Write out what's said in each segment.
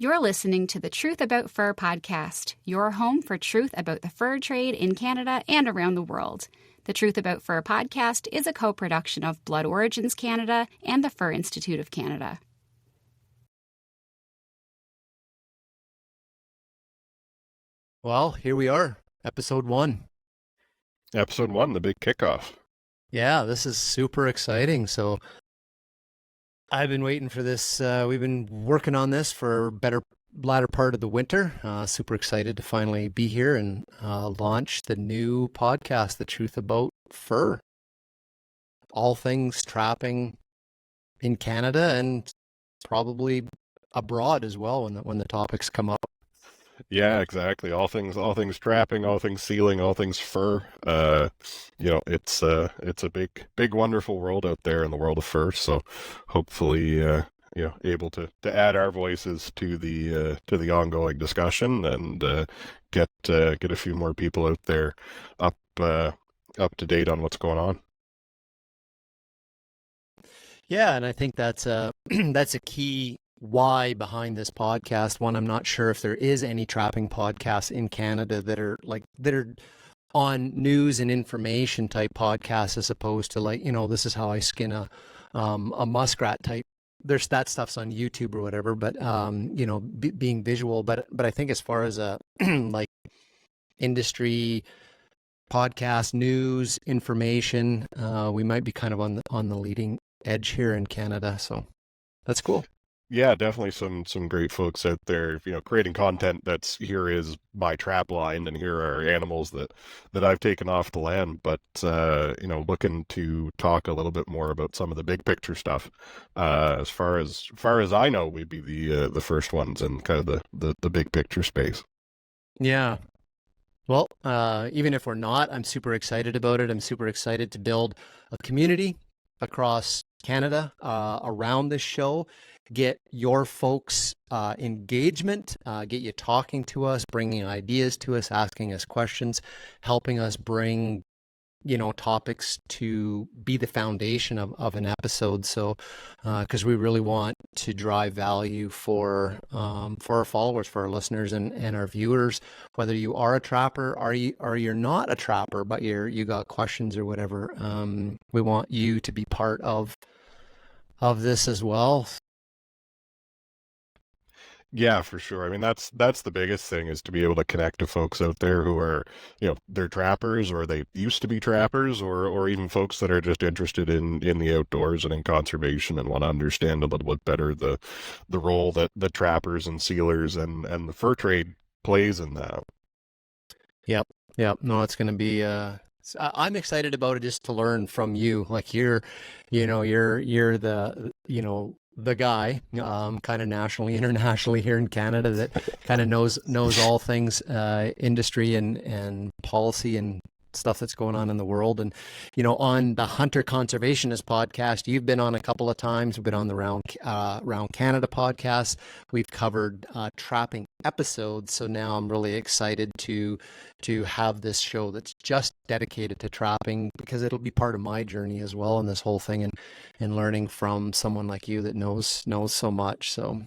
You're listening to the Truth About Fur podcast, your home for truth about the fur trade in Canada and around the world. The Truth About Fur podcast is a co-production of Blood Origins Canada and the Fur Institute of Canada. Well, here we are, episode 1. Episode 1, the big kickoff. Yeah, this is super exciting. So I've been waiting for this. We've been working on this for latter part of the winter. Super excited to finally be here and launch the new podcast, The Truth About Fur. All things trapping in Canada and probably abroad as well when the topics come up. Yeah, exactly. All things trapping, all things sealing, all things fur. It's a big, wonderful world out there in the world of fur. So hopefully, able to add our voices to the ongoing discussion and get a few more people out there up to date on what's going on. Yeah, and I think that's a key why behind this podcast. One, I'm not sure if there is any trapping podcasts in Canada that are on news and information type podcasts as opposed to this is how I skin a muskrat type. There's that stuff's on YouTube or whatever, but being visual. But I think as far as a like industry podcast news information, we might be kind of on the leading edge here in Canada. So that's cool. Yeah, definitely some great folks out there, creating content that's here is my trap line and here are animals that I've taken off the land, but looking to talk a little bit more about some of the big picture stuff. As far as I know, we'd be the first ones in kind of the big picture space. Yeah. Well, even if we're not, I'm super excited about it. I'm super excited to build a community across Canada around this show. Get your folks engagement, get you talking to us, bringing ideas to us, asking us questions, helping us bring, topics to be the foundation of an episode. So, because we really want to drive value for our followers, for our listeners and our viewers, whether you are a trapper or you're not a trapper, but you got questions or whatever. We want you to be part of this as well. Yeah, for sure. I mean, that's the biggest thing, is to be able to connect to folks out there who are, they're trappers or they used to be trappers, or even folks that are just interested in the outdoors and in conservation and want to understand a little bit better the role that the trappers and sealers and the fur trade plays in that. Yep. No, it's going to be I'm excited about it just to learn from you. Like you're the guy, kind of nationally, internationally here in Canada that kind of knows all things industry and policy and stuff that's going on in the world. And, on the Hunter Conservationist podcast, you've been on a couple of times. We've been on the Round Canada podcast. We've covered trapping episodes. So now I'm really excited to have this show that's just dedicated to trapping, because it'll be part of my journey as well in this whole thing, and learning from someone like you that knows so much. So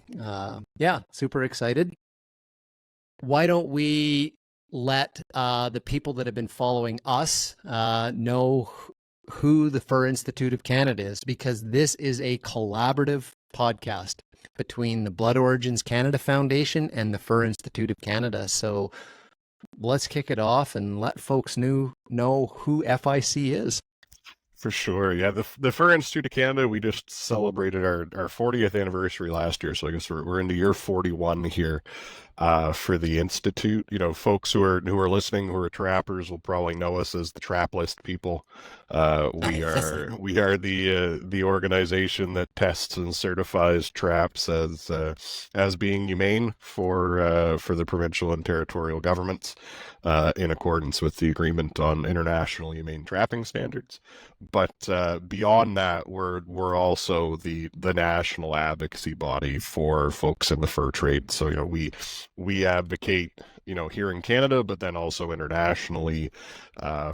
yeah, super excited. Why don't we let the people that have been following us know who the Fur Institute of Canada is, because this is a collaborative podcast between the Blood Origins Canada Foundation and the Fur Institute of Canada. So let's kick it off and let folks know who FIC is. For sure. Yeah, the Fur Institute of Canada, we just celebrated our 40th anniversary last year. So I guess we're into year 41 here for the Institute. Folks who are listening, who are trappers, will probably know us as the Trap List people. We are the organization that tests and certifies traps as being humane for the provincial and territorial governments, in accordance with the Agreement on International Humane Trapping Standards. But beyond that, we're also the national advocacy body for folks in the fur trade. So we advocate here in Canada, but then also internationally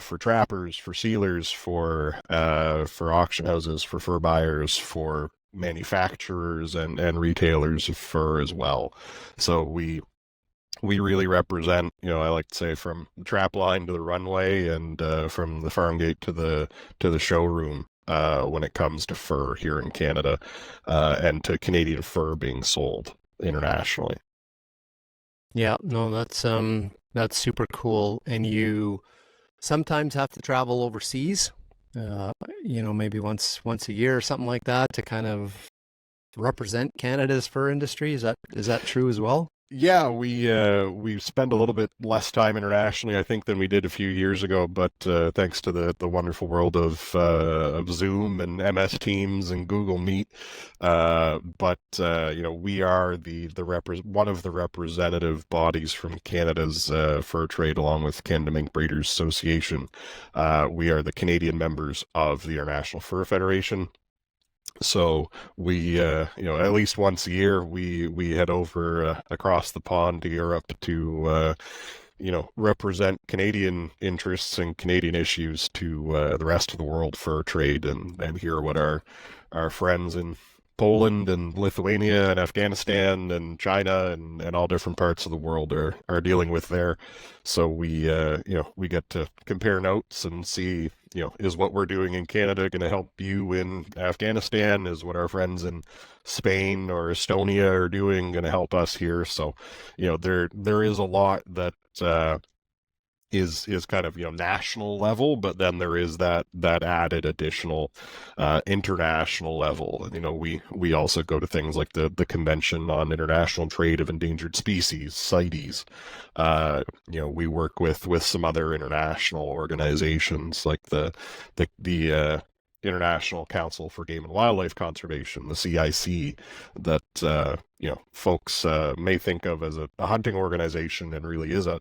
for trappers, for sealers, for auction houses, for fur buyers, for manufacturers and retailers of fur as well. So we really represent, I like to say, from the trap line to the runway, and from the farm gate to the showroom, when it comes to fur here in Canada, and to Canadian fur being sold internationally. Yeah, no, that's super cool. And you sometimes have to travel overseas, maybe once a year or something like that, to kind of represent Canada's fur industry. Is that true as well? Yeah, we spend a little bit less time internationally, I think, than we did a few years ago. But thanks to the wonderful world of Zoom and MS Teams and Google Meet, but we are one of the representative bodies from Canada's fur trade, along with Canada Mink Breeders Association. We are the Canadian members of the International Fur Federation. So we, at least once a year, we head over across the pond to Europe to, represent Canadian interests and Canadian issues to the rest of the world fur trade, and hear what our friends in Poland and Lithuania and Afghanistan and China and all different parts of the world are dealing with there. So we get to compare notes and see, is what we're doing in Canada going to help you in Afghanistan? Is what our friends in Spain or Estonia are doing going to help us here? So, there is a lot that is kind of national level, but then there is that added additional international level. We also go to things like the Convention on International Trade of Endangered Species, CITES. We work with some other international organizations like the International Council for Game and Wildlife Conservation, the CIC, that folks may think of as a hunting organization, and really is a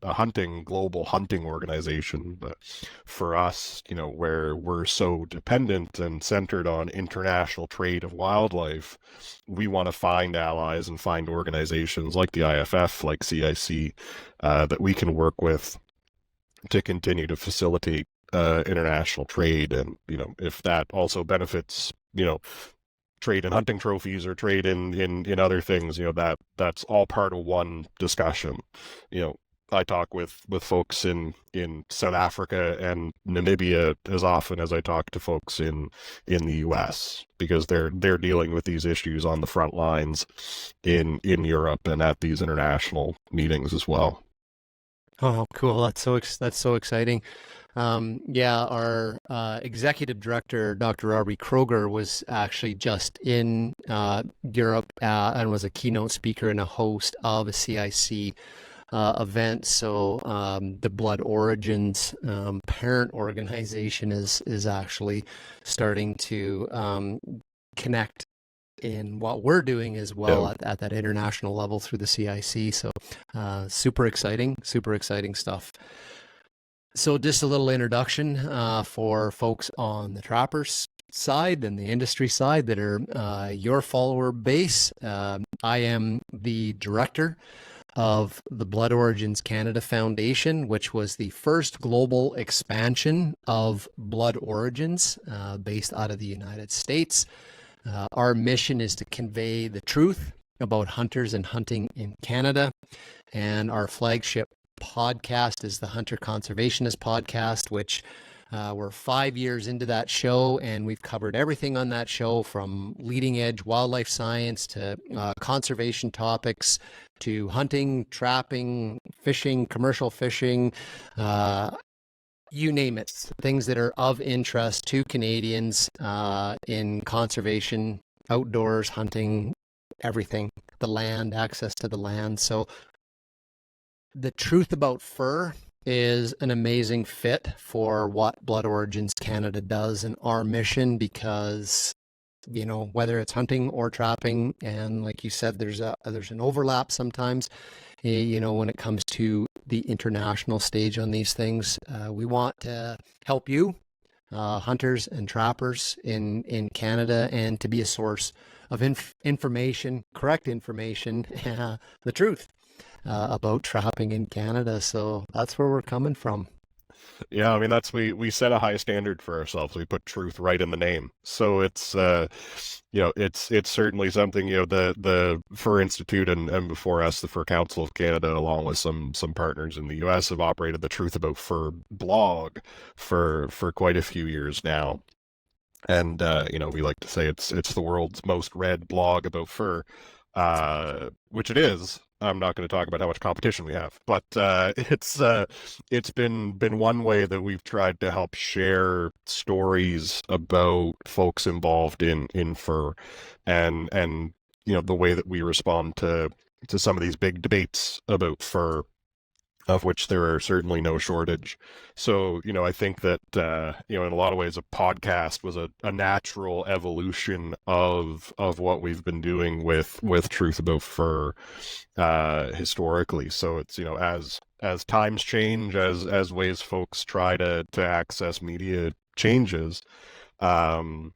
global hunting organization. But for us, where we're so dependent and centered on international trade of wildlife, we want to find allies and find organizations like the IFF, like CIC, that we can work with to continue to facilitate international trade. And if that also benefits trade in hunting trophies or trade in other things, that's all part of one discussion. I talk with folks in South Africa and Namibia as often as I talk to folks in the US, because they're dealing with these issues on the front lines in Europe and at these international meetings as well. Oh, cool. That's so exciting. Our executive director, Dr. Aubrey Kroger, was actually just in Europe and was a keynote speaker and a host of a CIC event. So the Blood Origins parent organization is actually starting to connect in what we're doing as well at that international level through the CIC. So super exciting stuff. So just a little introduction for folks on the trappers side and the industry side that are your follower base. I am the director of the Blood Origins Canada Foundation, which was the first global expansion of Blood Origins based out of the United States. Our mission is to convey the truth about hunters and hunting in Canada, and our flagship podcast is the Hunter Conservationist Podcast, which we're 5 years into that show, and we've covered everything on that show, from leading edge wildlife science to conservation topics to hunting, trapping, fishing, commercial fishing, you name it, things that are of interest to Canadians in conservation, outdoors, hunting, everything, the land, access to the land. So the truth about fur is an amazing fit for what Blood Origins Canada does and our mission, because whether it's hunting or trapping, and like you said, there's an overlap sometimes, when it comes to the international stage on these things. We want to help you, hunters and trappers in Canada, and to be a source of information, correct information, the truth about trapping in Canada. So that's where we're coming from. Yeah, I mean we set a high standard for ourselves. We put truth right in the name. So it's it's certainly something, the Fur Institute and before us, the Fur Council of Canada, along with some partners in the US, have operated the Truth About Fur blog for quite a few years now. And we like to say it's the world's most read blog about fur, which it is. I'm not going to talk about how much competition we have, but it's been one way that we've tried to help share stories about folks involved in fur, and the way that we respond to some of these big debates about fur, of which there are certainly no shortage. So, I think that, in a lot of ways, a podcast was a natural evolution of what we've been doing with Truth About Fur, historically. So it's, as times change, as ways folks try to access media changes, not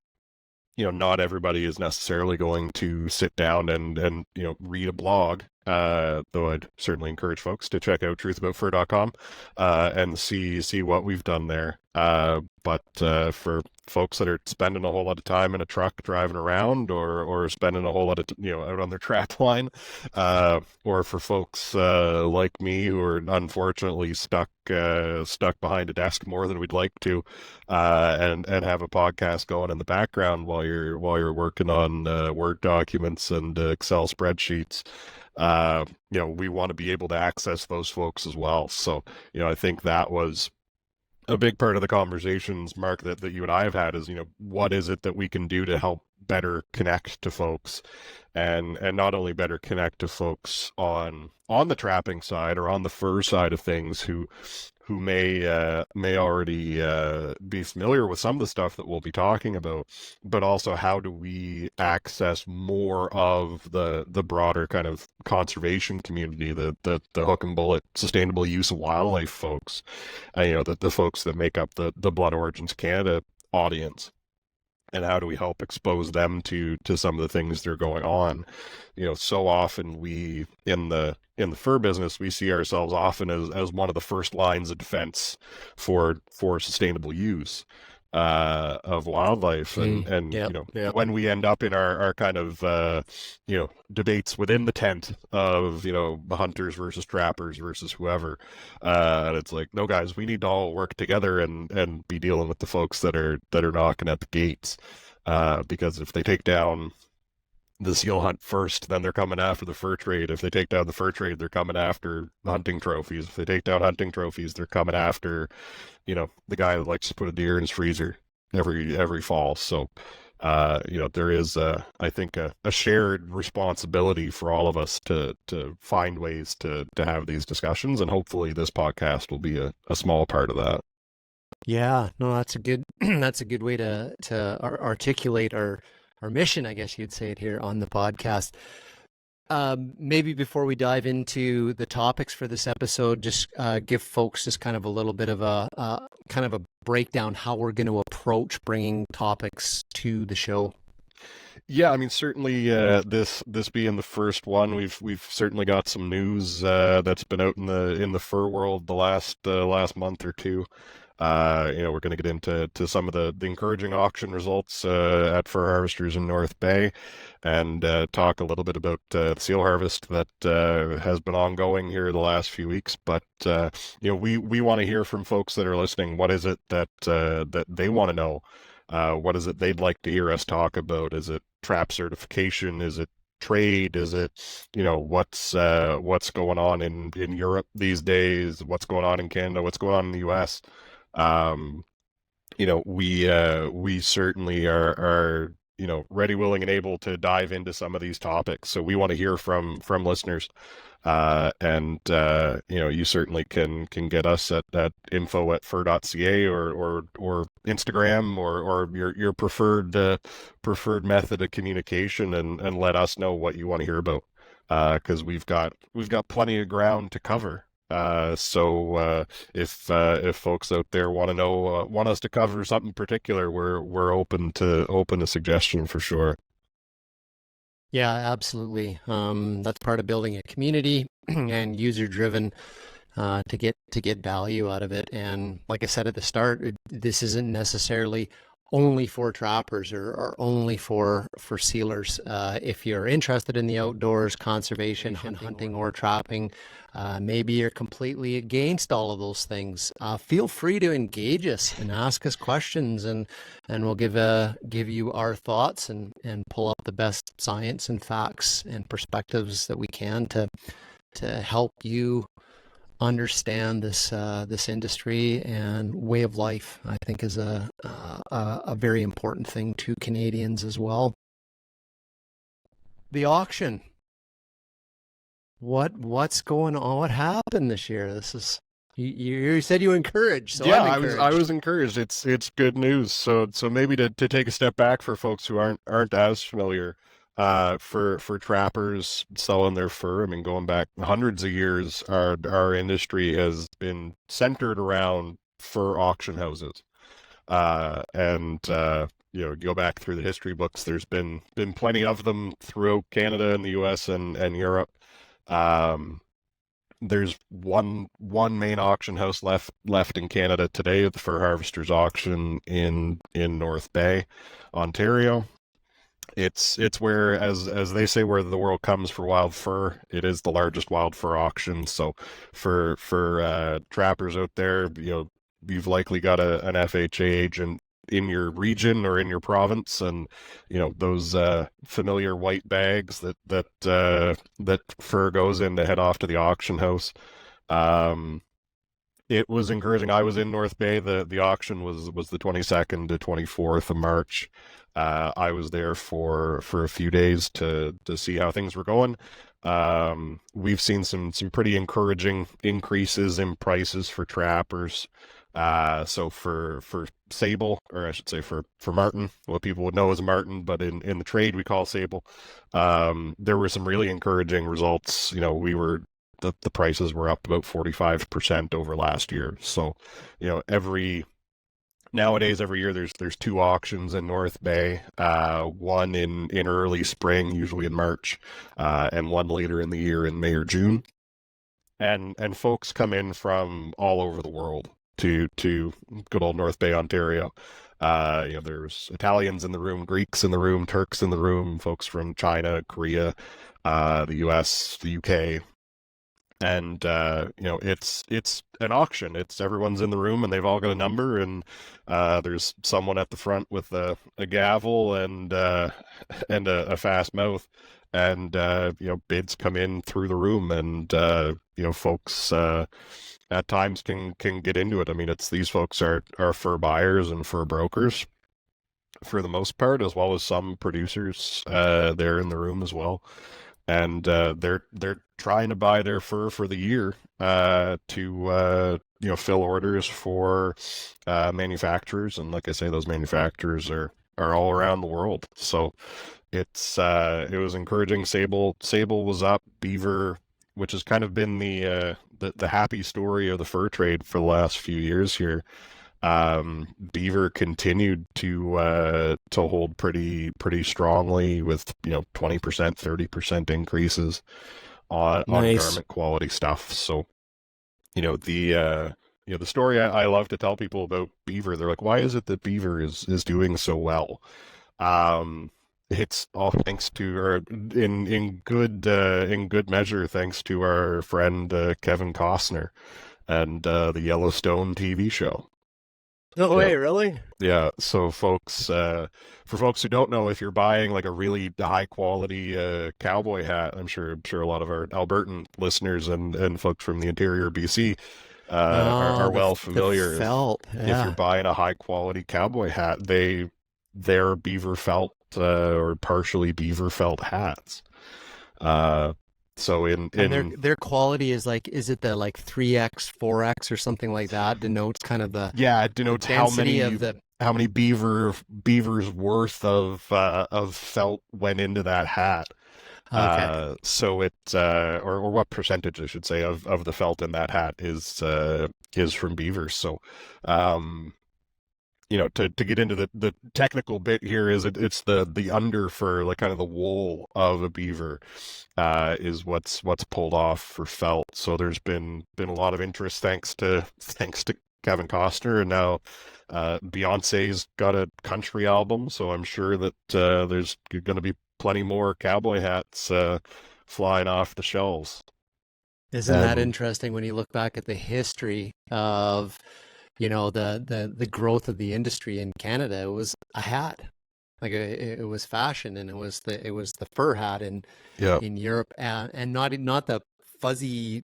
everybody is necessarily going to sit down and read a blog. Though I'd certainly encourage folks to check out truthaboutfur.com and see what we've done there. But for folks that are spending a whole lot of time in a truck driving around, or spending a whole lot of out on their trap line, or for folks like me who are unfortunately stuck behind a desk more than we'd like to, and have a podcast going in the background while you're working on Word documents and Excel spreadsheets. We want to be able to access those folks as well. So, I think that was a big part of the conversations, Mark, that you and I have had, is, what is it that we can do to help better connect to folks, and not only better connect to folks on the trapping side or on the fur side of things who may already be familiar with some of the stuff that we'll be talking about, but also how do we access more of the broader kind of conservation community, the hook and bullet sustainable use of wildlife folks, the folks that make up the Blood Origins Canada audience. And how do we help expose them to some of the things that are going on? So often we, in the fur business, we see ourselves often as one of the first lines of defense for sustainable use of wildlife, and yep. When we end up in our kind of debates within the tent of hunters versus trappers versus whoever, and it's like, no guys, we need to all work together and be dealing with the folks that are knocking at the gates, because if they take down the seal hunt first, then they're coming after the fur trade. If they take down the fur trade, they're coming after hunting trophies. If they take down hunting trophies, they're coming after, the guy that likes to put a deer in his freezer every fall. So, there is, I think, a shared responsibility for all of us to find ways to have these discussions, and hopefully this podcast will be a small part of that. Yeah, no, that's a good way to articulate our mission, I guess you'd say it here on the podcast. Maybe before we dive into the topics for this episode, just give folks just kind of a little bit of a kind of a breakdown how we're going to approach bringing topics to the show. Yeah, I mean, certainly this being the first one, we've certainly got some news that's been out in the fur world the last month or two. We're going to get into some of the encouraging auction results at fur harvesters in North Bay, and talk a little bit about the seal harvest that has been ongoing here the last few weeks. But we want to hear from folks that are listening. What is it that they want to know? What is it they'd like to hear us talk about? Is it trap certification? Is it trade? Is it what's going on in Europe these days? What's going on in Canada? What's going on in the US? We certainly are ready, willing, and able to dive into some of these topics. So we want to hear from listeners, and you certainly can get us at info@fur.ca or Instagram or your preferred method of communication, and let us know what you want to hear about, because we've got plenty of ground to cover. So if folks out there want us to cover something particular, we're open to suggestion for sure. Yeah, absolutely. That's part of building a community and user-driven to get value out of it. And like I said at the start, this isn't necessarily only for trappers or only for sealers. If you're interested in the outdoors, conservation, hunting or trapping, maybe you're completely against all of those things, feel free to engage us and ask us questions, and we'll give you our thoughts and pull up the best science and facts and perspectives that we can to help you understand this industry and way of life. I think is a very important thing to Canadians as well. The auction. What's going on? What happened this year? This is you said you were encouraged. So yeah, I'm encouraged. I was encouraged. It's good news. So maybe to take a step back for folks who aren't as familiar. For trappers selling their fur, I mean, going back hundreds of years, our industry has been centered around fur auction houses. Go back through the history books, there's been plenty of them throughout Canada and the US and Europe. There's one main auction house left in Canada today, the Fur Harvesters Auction in North Bay, Ontario. It's where, as they say, where the world comes for wild fur. It is the largest wild fur auction. So for trappers out there, you've likely got an FHA agent in your region or in your province, and those familiar white bags that fur goes in to head off to the auction house. It was encouraging. I was in North Bay. The auction was the 22nd to 24th of March. I was there for a few days to see how things were going. We've seen some pretty encouraging increases in prices for trappers. So for sable, or I should say for marten, what people would know as marten, but in the trade we call sable. There were some really encouraging results. The prices were up about 45% over last year. So, nowadays, every year there's two auctions in North Bay, one in early spring, usually in March, and one later in the year in May or June. And folks come in from all over the world to good old North Bay, Ontario. There's Italians in the room, Greeks in the room, Turks in the room, folks from China, Korea, the US, the UK. And it's an auction. It's everyone's in the room and they've all got a number, and there's someone at the front with a gavel and a fast mouth, and bids come in through the room, and folks at times can get into it. I mean, these folks are fur buyers and fur brokers for the most part, as well as some producers there in the room as well. And they're trying to buy their fur for the year to fill orders for manufacturers, and like I say, those manufacturers are all around the world. So it was encouraging. Sable was up. Beaver, which has kind of been the happy story of the fur trade for the last few years here. Beaver continued to hold pretty strongly with 20%, 30% increases on garment quality stuff. So the story I love to tell people about beaver, they're like, why is it that beaver is doing so well? It's all thanks to, or in good measure, thanks to our friend Kevin Costner and the Yellowstone TV show. No way, really? Yeah. So for folks who don't know, if you're buying like a really high quality cowboy hat, I'm sure a lot of our Albertan listeners and folks from the interior BC are well familiar. The felt. If you're buying a high quality cowboy hat, they're beaver felt or partially beaver felt hats. So and their quality is like, is it the like 3X, 4X or something like that? Denotes kind of the it denotes how many beavers worth of felt went into that hat. Okay. So it or what percentage I should say of the felt in that hat is from beavers. So to get into the technical bit here, is it's the under fur, like kind of the wool of a beaver, is what's pulled off for felt. So there's been a lot of interest thanks to Kevin Costner, and now Beyonce's got a country album, so I'm sure that there's going to be plenty more cowboy hats flying off the shelves. Isn't that interesting when you look back at the history of, the growth of the industry in Canada? It was a hat, like it was fashion, and it was the fur hat in Europe, and not the fuzzy,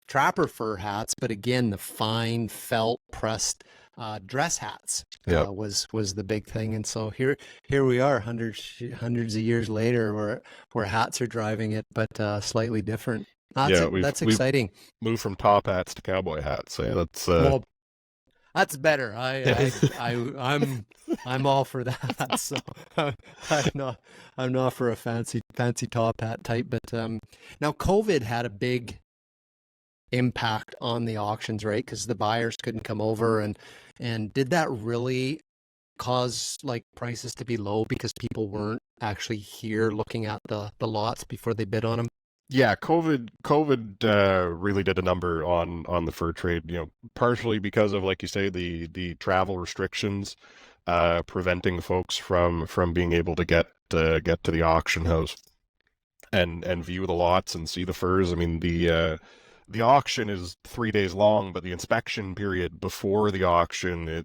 trapper fur hats, but again the fine felt pressed dress hats was the big thing. And so here we are, hundreds of years later, where hats are driving it, but slightly different. That's exciting. We've moved from top hats to cowboy hats. Yeah, that's well, that's better. I'm all for that. So I'm not for a fancy top hat type. But now COVID had a big impact on the auctions, right? Because the buyers couldn't come over, and did that really cause like prices to be low because people weren't actually here looking at the lots before they bid on them? Yeah, COVID really did a number on the fur trade, partially because of, like you say, the travel restrictions, preventing folks from being able to get to the auction house and view the lots and see the furs. I mean, the auction is 3 days long, but the inspection period before the auction, at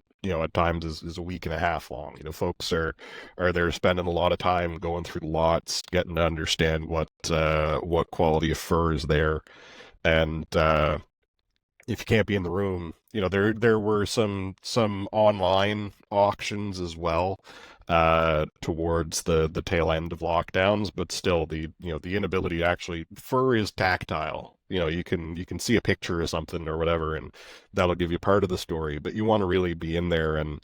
times is a week and a half long. Folks are there spending a lot of time going through the lots, getting to understand what quality of fur is there. And if you can't be in the room, there were some online auctions as well towards the tail end of lockdowns, but still the inability to actually, fur is tactile. You can see a picture of something or whatever, and that'll give you part of the story, but you want to really be in there and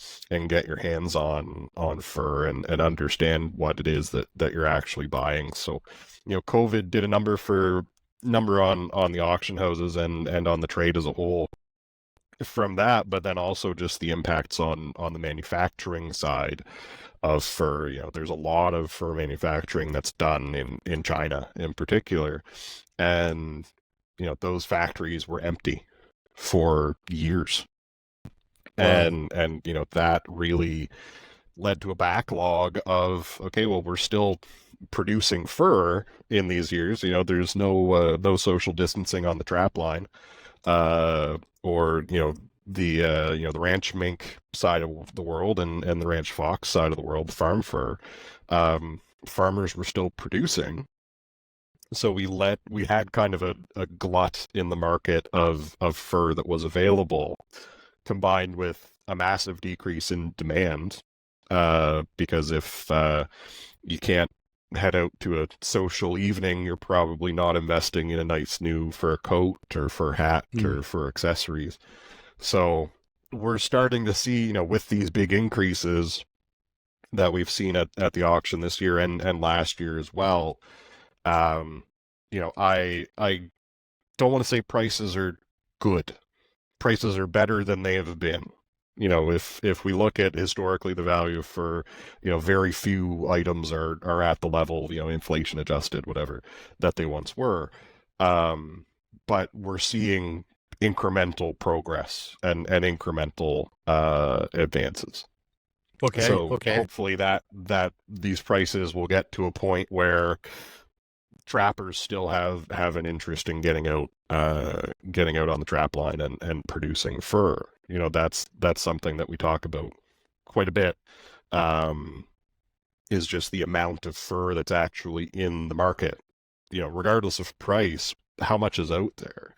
get your hands on fur and understand what it is that you're actually buying. So, COVID did a number on the auction houses and on the trade as a whole from that, but then also just the impacts on the manufacturing side of fur. There's a lot of fur manufacturing that's done in China in particular, and those factories were empty for years. Wow. And that really led to a backlog of, okay, well, we're still producing fur in these years. There's no social distancing on the trap line, or the ranch mink side of the world and the ranch fox side of the world, farm fur. Farmers were still producing. So we had kind of a glut in the market of fur that was available, combined with a massive decrease in demand, because if you can't head out to a social evening, you're probably not investing in a nice new fur coat or fur hat or fur accessories. So we're starting to see, with these big increases that we've seen at the auction this year and last year as well, I don't want to say prices are good. Prices are better than they have been. If we look at historically the value of fur, very few items are at the level, inflation adjusted, whatever, that they once were. But we're seeing incremental progress and incremental advances. Okay. So hopefully that these prices will get to a point where trappers still have an interest in getting out on the trap line and producing fur. That's something that we talk about quite a bit, is just the amount of fur that's actually in the market. Regardless of price, how much is out there?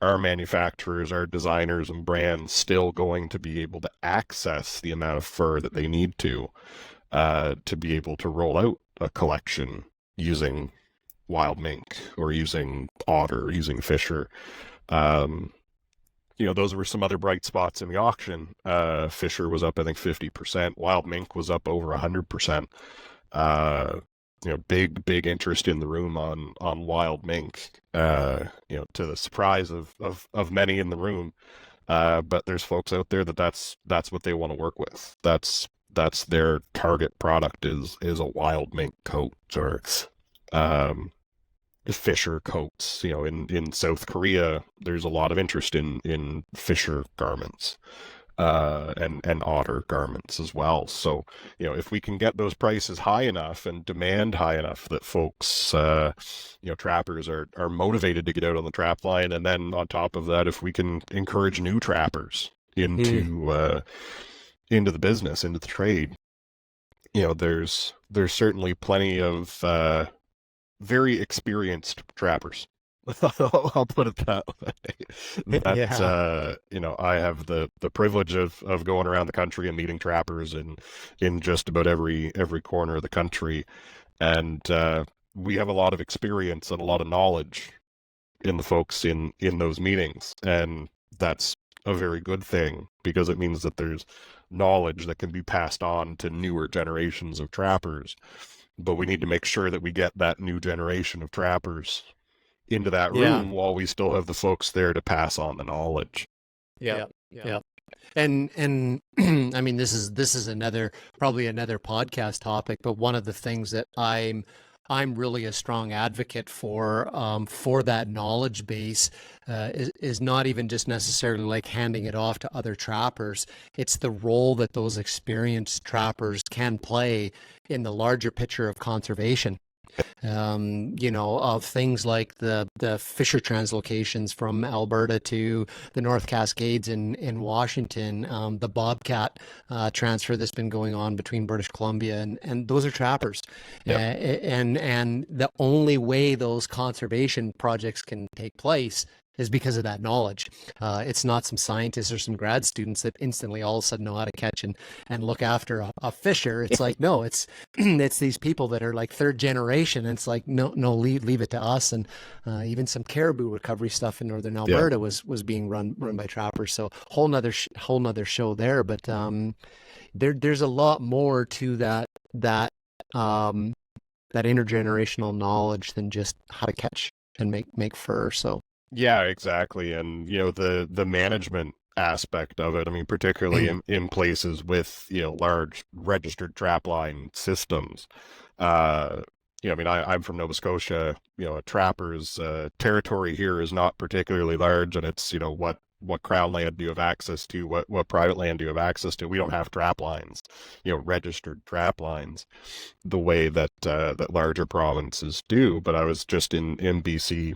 Are manufacturers, are designers and brands still going to be able to access the amount of fur that they need to be able to roll out a collection using wild mink or using otter, using fisher? Those were some other bright spots in the auction. Fisher was up, I think, 50%. Wild mink was up over 100%. Big interest in the room on wild mink. To the surprise of many in the room, But there's folks out there that's what they want to work with. That's their target product is a wild mink coat or um, Fisher coats. You know, in South Korea, there's a lot of interest in Fisher garments, and otter garments as well. So, you know, if we can get those prices high enough and demand high enough that folks, trappers are motivated to get out on the trap line, and then on top of that, if we can encourage new trappers into the business, into the trade, you know, there's certainly plenty of very experienced trappers. I'll put it that way. You know, I have the privilege of going around the country and meeting trappers in just about every corner of the country, and we have a lot of experience and a lot of knowledge in the folks in those meetings, and that's a very good thing because it means that there's knowledge that can be passed on to newer generations of trappers. But we need to make sure that we get that new generation of trappers into that room while we still have the folks there to pass on the knowledge. Yeah. And I mean, this is probably another podcast topic, but one of the things that I'm really a strong advocate for that knowledge base is not even just necessarily like handing it off to other trappers. It's the role that those experienced trappers can play in the larger picture of conservation. Of things like the Fisher translocations from Alberta to the North Cascades in Washington, the Bobcat transfer that's been going on between British Columbia and those are trappers. Yep. And the only way those conservation projects can take place is because of that knowledge. It's not some scientists or some grad students that instantly all of a sudden know how to catch and look after a fisher. It's like, no, it's these people that are like third generation. And it's like, no, leave it to us. And even some caribou recovery stuff in Northern Alberta was being run by trappers. So whole nother show there. But there's a lot more to that intergenerational knowledge than just how to catch and make fur. So. Yeah, exactly. And, you know, the management aspect of it, I mean, particularly in places with, you know, large registered trapline systems. I mean, I'm from Nova Scotia, you know, a trapper's territory here is not particularly large, and it's, you know, what crown land do you have access to? What private land do you have access to? We don't have trap lines, you know, registered trap lines, the way that that larger provinces do. But I was just in BC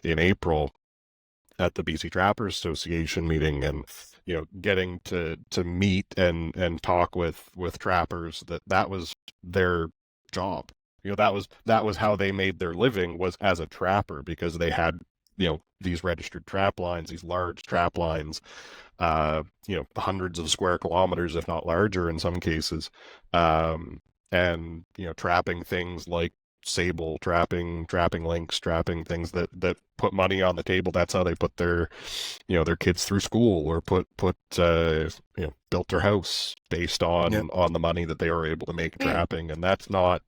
in April at the BC Trappers Association meeting, and you know, getting to meet and talk with trappers that was their job. You know, that was how they made their living, was as a trapper, because they had, you know, these registered trap lines, these large trap lines, you know, hundreds of square kilometers, if not larger in some cases, and you know, trapping things like sable, trapping lynx, trapping things that put money on the table. That's how they put their, you know, their kids through school, or put you know, built their house based on the money that they were able to make trapping. And that's not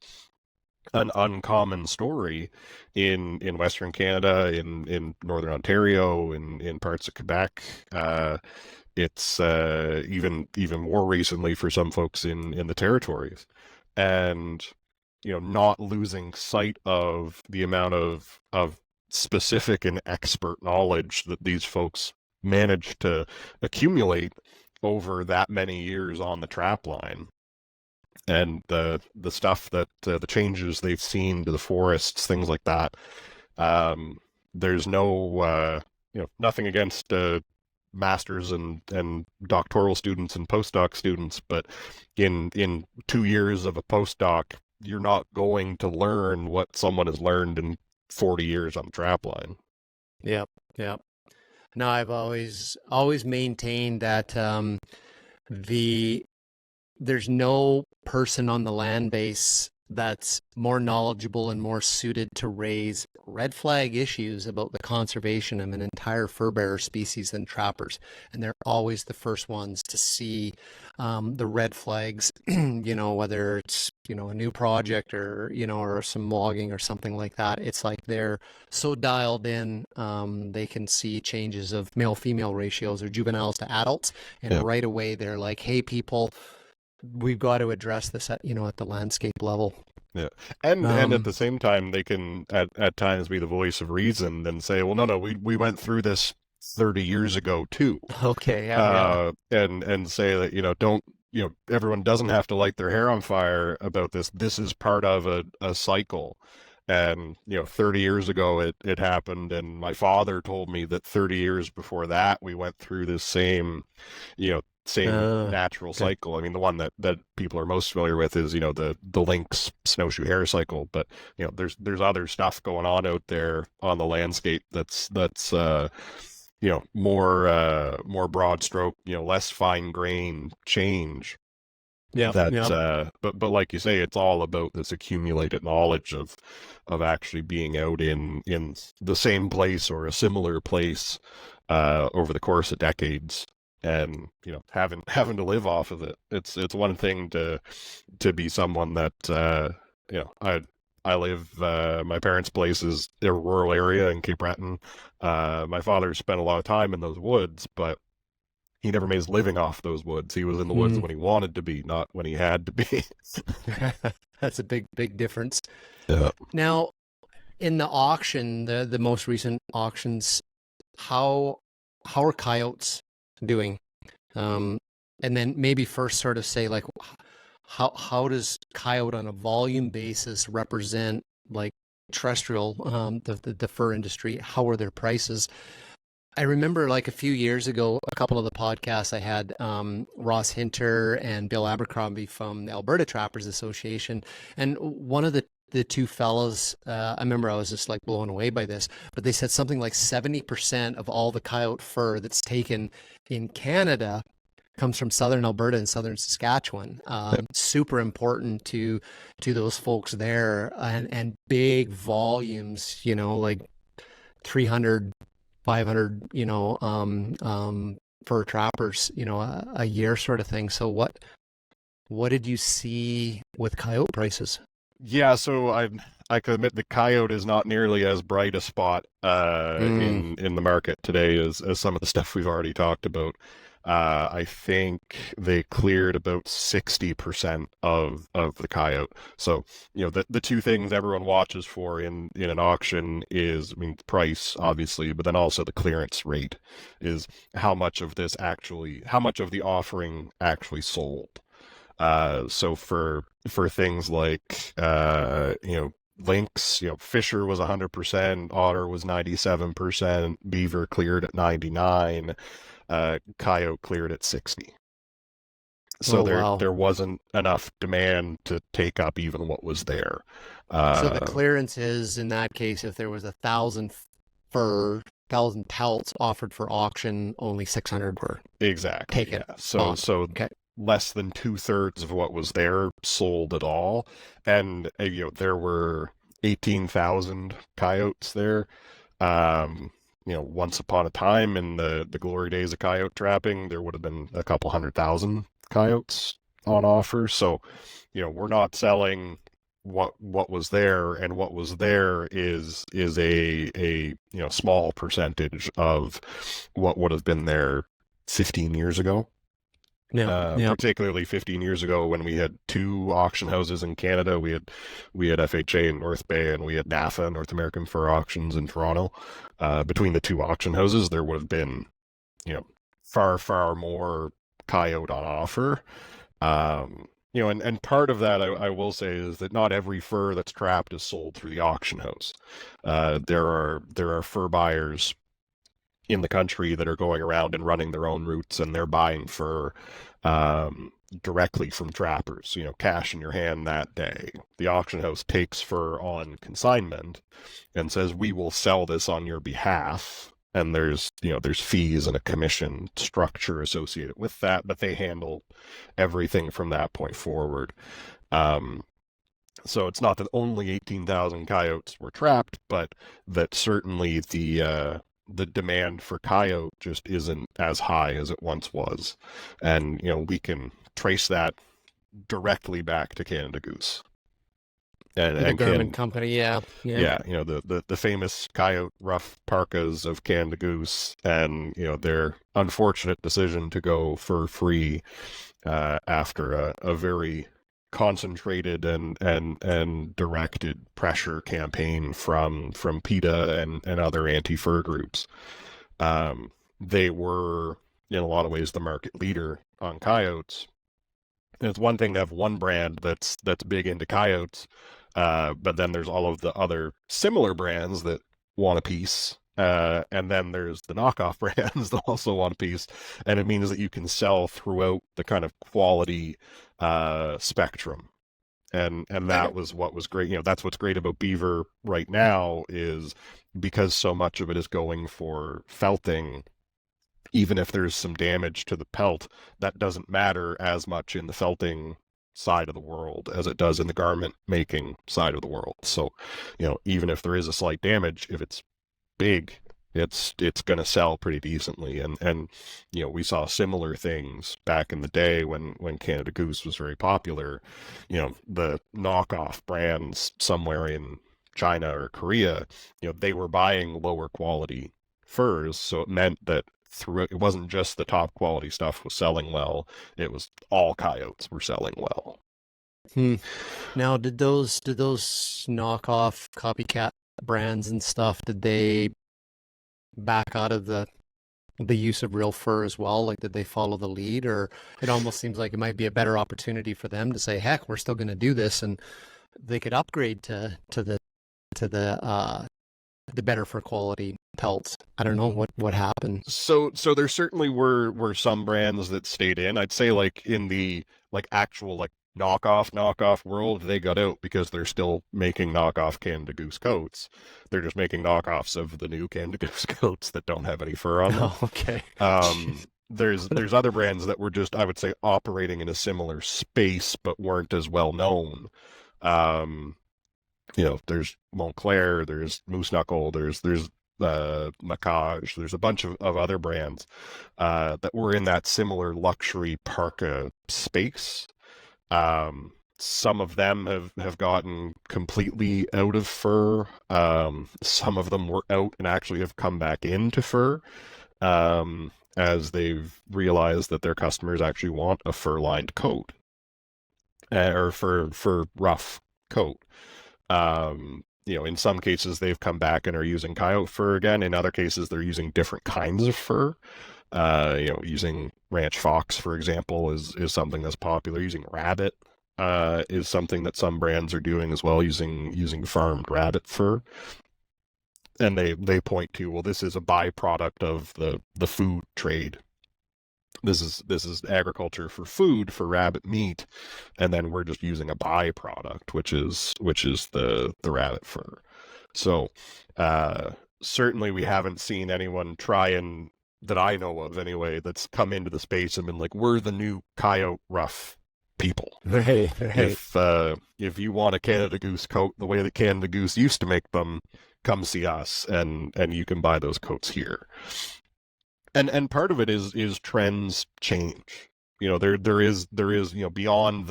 an uncommon story in Western Canada, in Northern Ontario, in parts of Quebec. It's even more recently for some folks in the territories. And you know, not losing sight of the amount of specific and expert knowledge that these folks managed to accumulate over that many years on the trap line, and the stuff that the changes they've seen to the forests, things like that. There's no you know, nothing against masters and doctoral students and postdoc students, but in 2 years of a postdoc, you're not going to learn what someone has learned in 40 years on the trap line. Yep. No, I've always maintained that there's no person on the land base that's more knowledgeable and more suited to raise red flag issues about the conservation of an entire fur bearer species than trappers. And they're always the first ones to see the red flags, whether it's, a new project or, or some logging or something like that. It's like they're so dialed in, they can see changes of male-female ratios or juveniles to adults. And right away, they're like, hey, people, we've got to address this at the landscape level. Yeah. And at the same time, they can at times be the voice of reason and say, well, no, we went through this 30 years ago too. Okay. And say that, don't, everyone doesn't have to light their hair on fire about this. This is part of a cycle. And, 30 years ago it happened. And my father told me that 30 years before that, we went through this same natural cycle. I mean, the one that people are most familiar with is, the lynx snowshoe hare cycle. But, there's other stuff going on out there on the landscape that's more broad stroke, less fine grain change. But like you say, it's all about this accumulated knowledge of actually being out in the same place or a similar place over the course of decades. And having to live off of it. It's one thing to be someone that I live. My parents' place is a rural area in Cape Breton. My father spent a lot of time in those woods, but he never made his living off those woods. He was in the woods when he wanted to be, not when he had to be. That's a big difference. Yeah. Now, in the auction, the most recent auctions, how are coyotes doing? And then maybe first sort of say, like, how does coyote on a volume basis represent like terrestrial, the fur industry? How are their prices? I remember like a few years ago, a couple of the podcasts I had, Ross Hinter and Bill Abercrombie from the Alberta Trappers Association. And one of the two fellows, I remember I was just like blown away by this, but they said something like 70% of all the coyote fur that's taken in Canada comes from southern Alberta and southern Saskatchewan. Super important to those folks there, and big volumes, like 300, 500, fur trappers, a year sort of thing. So what did you see with coyote prices? Yeah, so I can admit the coyote is not nearly as bright a spot in the market today as some of the stuff we've already talked about. I think they cleared about 60% of the coyote. So, the two things everyone watches for in an auction is, price, obviously, but then also the clearance rate is how much of the offering actually sold. So for things like, lynx, Fisher was 100%, otter was 97%, beaver cleared at 99%, coyote cleared at 60%. So there wasn't enough demand to take up even what was there. So the clearance is, in that case, if there was 1,000 pelts offered for auction, only 600 were taken. Yeah. So okay. Less than 2/3 of what was there sold at all. And, there were 18,000 coyotes there. Once upon a time in the glory days of coyote trapping, there would have been a couple 100,000 coyotes on offer. So, we're not selling what was there, and what was there is a small percentage of what would have been there 15 years ago. Particularly 15 years ago when we had two auction houses in Canada. We had FHA in North Bay, and we had NAFA, North American Fur Auctions, in Toronto. Between the two auction houses, there would have been, far more coyote on offer. And part of that, I will say, is that not every fur that's trapped is sold through the auction house. There are fur buyers in the country that are going around and running their own routes, and they're buying fur directly from trappers, cash in your hand that day. The auction house takes fur on consignment and says, we will sell this on your behalf. And there's fees and a commission structure associated with that, but they handle everything from that point forward. So it's not that only 18,000 coyotes were trapped, but that certainly the demand for coyote just isn't as high as it once was. And, we can trace that directly back to Canada Goose. The Garmin company, yeah. Yeah, the famous coyote rough parkas of Canada Goose, and, their unfortunate decision to go fur-free after a very concentrated and directed pressure campaign from PETA and other anti-fur groups. They were, in a lot of ways, the market leader on coyotes. And it's one thing to have one brand that's big into coyotes, but then there's all of the other similar brands that want a piece. And then there's the knockoff brands that also want a piece. And it means that you can sell throughout the kind of quality spectrum. And that was what was great. That's what's great about beaver right now, is because so much of it is going for felting. Even if there's some damage to the pelt, that doesn't matter as much in the felting side of the world as it does in the garment making side of the world. So, even if there is a slight damage, if it's big, it's going to sell pretty decently. And we saw similar things back in the day when Canada Goose was very popular. The knockoff brands somewhere in China or Korea, they were buying lower quality furs, so it meant that it wasn't just the top quality stuff was selling well, it was all coyotes were selling well. Now, did those knockoff copycat brands and stuff, did they back out of the use of real fur as well? Like, did they follow the lead? Or it almost seems like it might be a better opportunity for them to say, heck, we're still going to do this, and they could upgrade to the better for quality pelts. I don't know what happened. So there certainly were some brands that stayed in. I'd say, like, in the actual knockoff world, they got out because they're still making knockoff Canada Goose coats. They're just making knockoffs of the new Canada Goose coats that don't have any fur on them. Oh, okay. There's other brands that were just, I would say, operating in a similar space but weren't as well known. There's Montclair, there's Moose Knuckle, there's Macage, there's a bunch of other brands that were in that similar luxury parka space. Some of them have gotten completely out of fur. Some of them were out and actually have come back into fur, as they've realized that their customers actually want a fur-lined coat, or fur rough coat. In some cases they've come back and are using coyote fur again. In other cases, they're using different kinds of fur. Using ranch fox, for example, is something that's popular. Using rabbit is something that some brands are doing as well, using farmed rabbit fur. And they point to, well, this is a byproduct of the food trade. This is agriculture for food, for rabbit meat, and then we're just using a byproduct, which is the rabbit fur. So certainly we haven't seen anyone that I know of anyway, that's come into the space and been like, we're the new coyote rough people. Hey. If you want a Canada Goose coat the way that Canada Goose used to make them, come see us, and you can buy those coats here. And part of it is trends change. There is beyond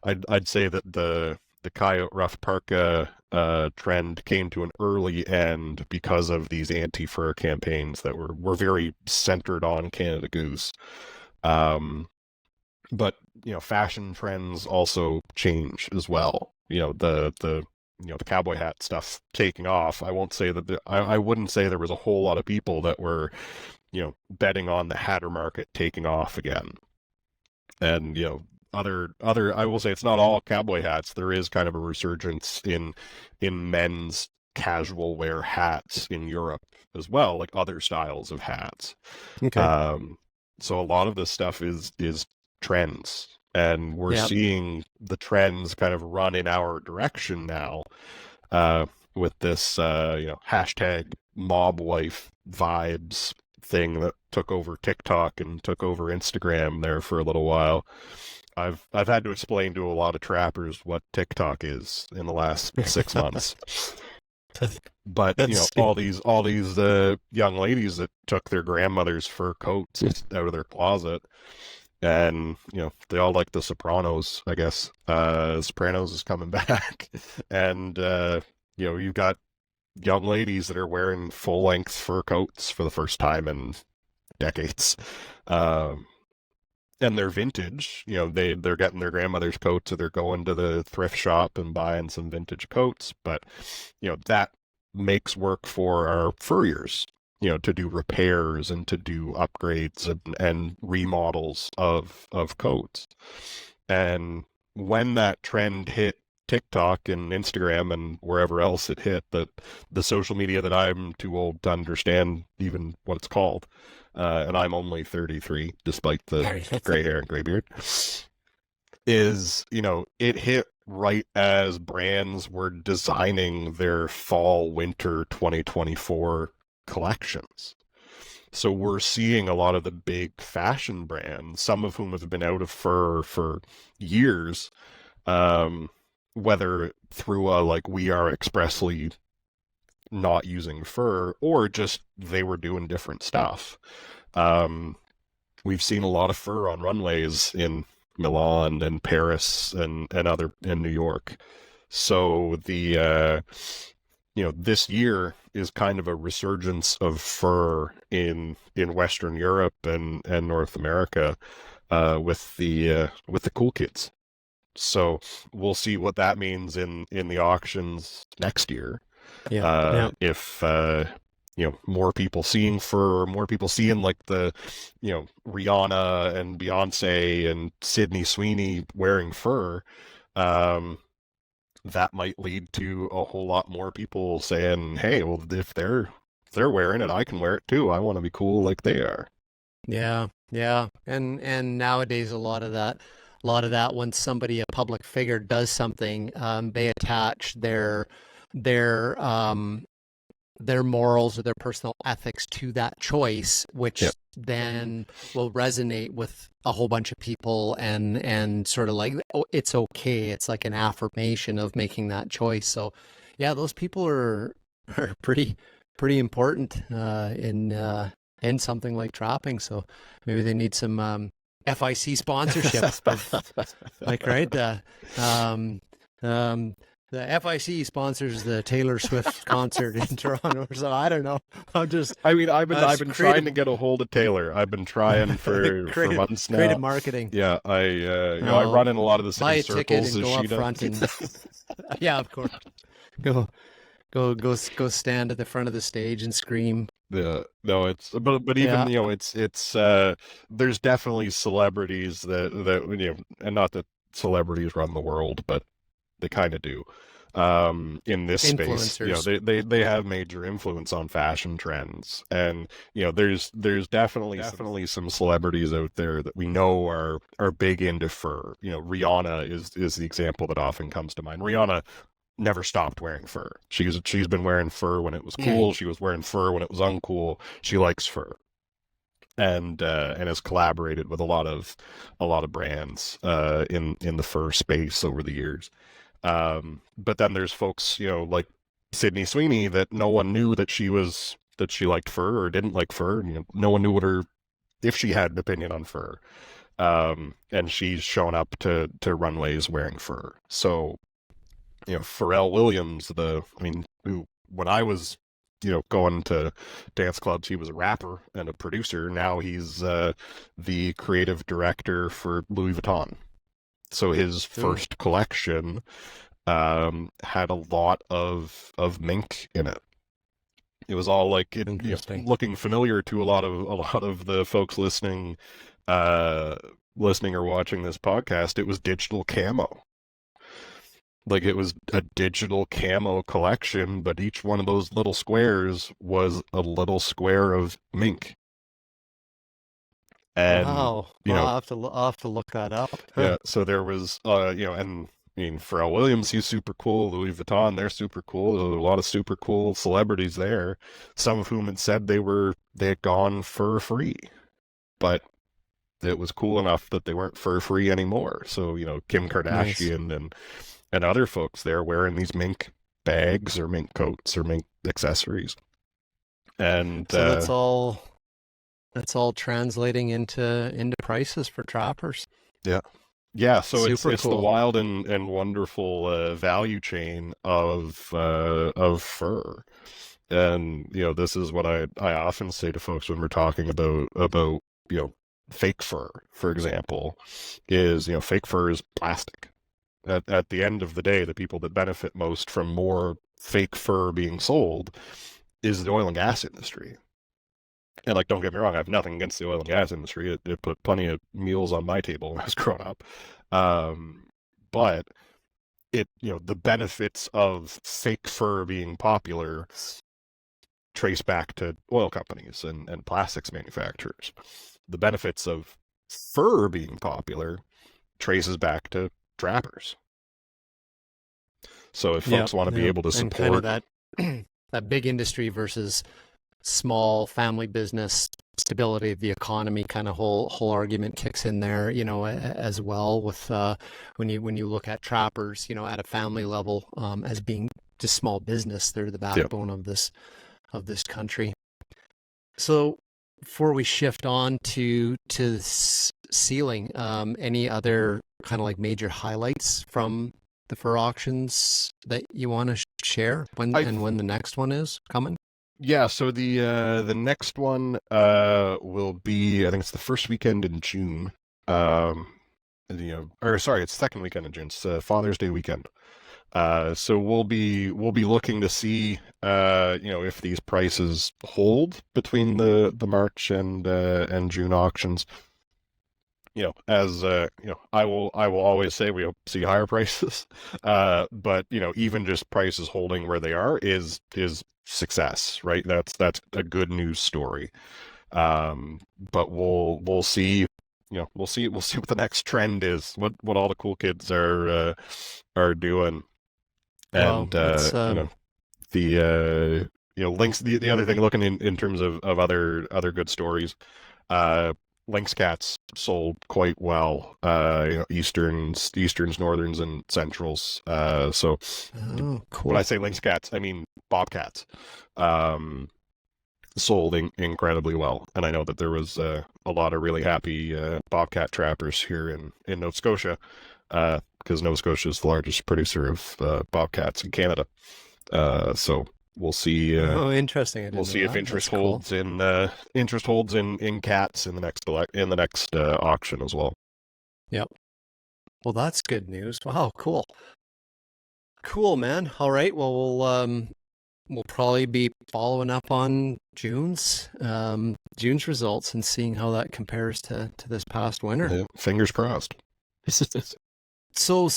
I'd say that the coyote rough parka trend came to an early end because of these anti-fur campaigns that were very centered on Canada Goose. But fashion trends also change as well. The cowboy hat stuff taking off. I won't say that I wouldn't say there was a whole lot of people that were betting on the hatter market taking off again. And other I will say it's not all cowboy hats. There is kind of a resurgence in men's casual wear hats in Europe as well, like other styles of hats. Okay. So a lot of this stuff is trends, and we're seeing the trends kind of run in our direction now, with this hashtag mob wife vibes thing that took over TikTok and took over Instagram there for a little while. I've had to explain to a lot of trappers what TikTok is in the last 6 months. But all these young ladies that took their grandmother's fur coats out of their closet, and they all like The Sopranos, I guess. Sopranos is coming back, and you've got young ladies that are wearing full length fur coats for the first time in decades. And they're vintage, they're getting their grandmother's coats, or they're going to the thrift shop and buying some vintage coats. But, that makes work for our furriers, to do repairs and to do upgrades and remodels of coats. And when that trend hit TikTok and Instagram and wherever else it hit, the social media that I'm too old to understand even what it's called, and I'm only 33, despite the gray hair and gray beard, is, it hit right as brands were designing their fall/winter 2024 collections. So we're seeing a lot of the big fashion brands, some of whom have been out of fur for years, whether through we are expressly not using fur, or just they were doing different stuff. We've seen a lot of fur on runways in Milan and Paris and New York. So the this year is kind of a resurgence of fur in Western Europe and North America, with the cool kids. So we'll see what that means in the auctions next year. If more people seeing fur, more people seeing the Rihanna and Beyonce and Sydney Sweeney wearing fur, that might lead to a whole lot more people saying, hey, well, if they're wearing it, I can wear it too. I want to be cool like they are. Yeah. And nowadays a lot of that, when a public figure does something, they attach their morals or their personal ethics to that choice, which then will resonate with a whole bunch of people, and sort of it's okay. It's like an affirmation of making that choice. So yeah, those people are pretty important in something like trapping. So maybe they need some FIC sponsorship, the FIC sponsors the Taylor Swift concert in Toronto, so I don't know. I've been trying to get a hold of Taylor. I've been trying for months now. Creative marketing. Yeah, I run in a lot of the same circles as she does. Yeah, of course. Go stand at the front of the stage and scream. Yeah, no, but even it's there's definitely celebrities that and not that celebrities run the world, but they kind of do, in this space. They have major influence on fashion trends, and there's definitely some celebrities out there that we know are big into fur. Rihanna is the example that often comes to mind. Rihanna never stopped wearing fur. She's been wearing fur when it was cool. She was wearing fur when it was uncool. She likes fur. And has collaborated with a lot of brands in the fur space over the years. But then there's folks, like Sydney Sweeney, that no one knew that she liked fur or didn't like fur. No one knew if she had an opinion on fur. And she's shown up to runways wearing fur. So, Pharrell Williams, who, when I was, going to dance clubs, he was a rapper and a producer. Now he's the creative director for Louis Vuitton. So his first collection had a lot of mink in it. It was all looking familiar to a lot of the folks listening or watching this podcast. It was digital camo. It was a digital camo collection, but each one of those little squares was a little square of mink. And I'll have to look that up. Yeah, so there was Pharrell Williams, he's super cool. Louis Vuitton, they're super cool. There were a lot of super cool celebrities there, some of whom had said they had gone fur free. But it was cool enough that they weren't fur free anymore. So, Kim Kardashian and other folks there wearing these mink bags or mink coats or mink accessories. And so that's all translating into prices for trappers. Yeah, so it's Super the cool. wild and wonderful value chain of fur. And this is what I often say to folks when we're talking about fake fur, for example, is fake fur is plastic. At the end of the day, the people that benefit most from more fake fur being sold is the oil and gas industry. And don't get me wrong, I have nothing against the oil and gas industry. It put plenty of meals on my table when I was growing up. But the benefits of fake fur being popular trace back to oil companies and plastics manufacturers. The benefits of fur being popular traces back to trappers. So if folks want to be able to support kind of that that big industry versus small family business, stability of the economy kind of whole argument kicks in there, as well with when you look at trappers, at a family level, as being just small business, they're the backbone of this country. So before we shift on to sealing, any other kind of major highlights from the fur auctions that you want to share when the next one is coming? Yeah, so the next one will be, I think it's the first weekend in June. It's second weekend in June. It's Father's Day weekend. So we'll be looking to see if these prices hold between the March and June auctions. I will always say we hope to see higher prices. But even just prices holding where they are is success, right? That's a good news story. But we'll see. We'll see what the next trend is. What all the cool kids are doing. And the Lynx. The other thing, looking in terms of other good stories, Lynx cats sold quite well. Easterns, Northerns, and Centrals. So cool. When I say Lynx cats, I mean bobcats. Sold incredibly well, and I know that there was a lot of really happy bobcat trappers here in Nova Scotia, because Nova Scotia is the largest producer of bobcats in Canada. So we'll see. Interesting. We'll see if interest holds in cats in the next auction as well. Yep. Well, that's good news. Wow, cool, man. All right. Well, we'll probably be following up on June's results and seeing how that compares to this past winter. Yeah, fingers crossed. So,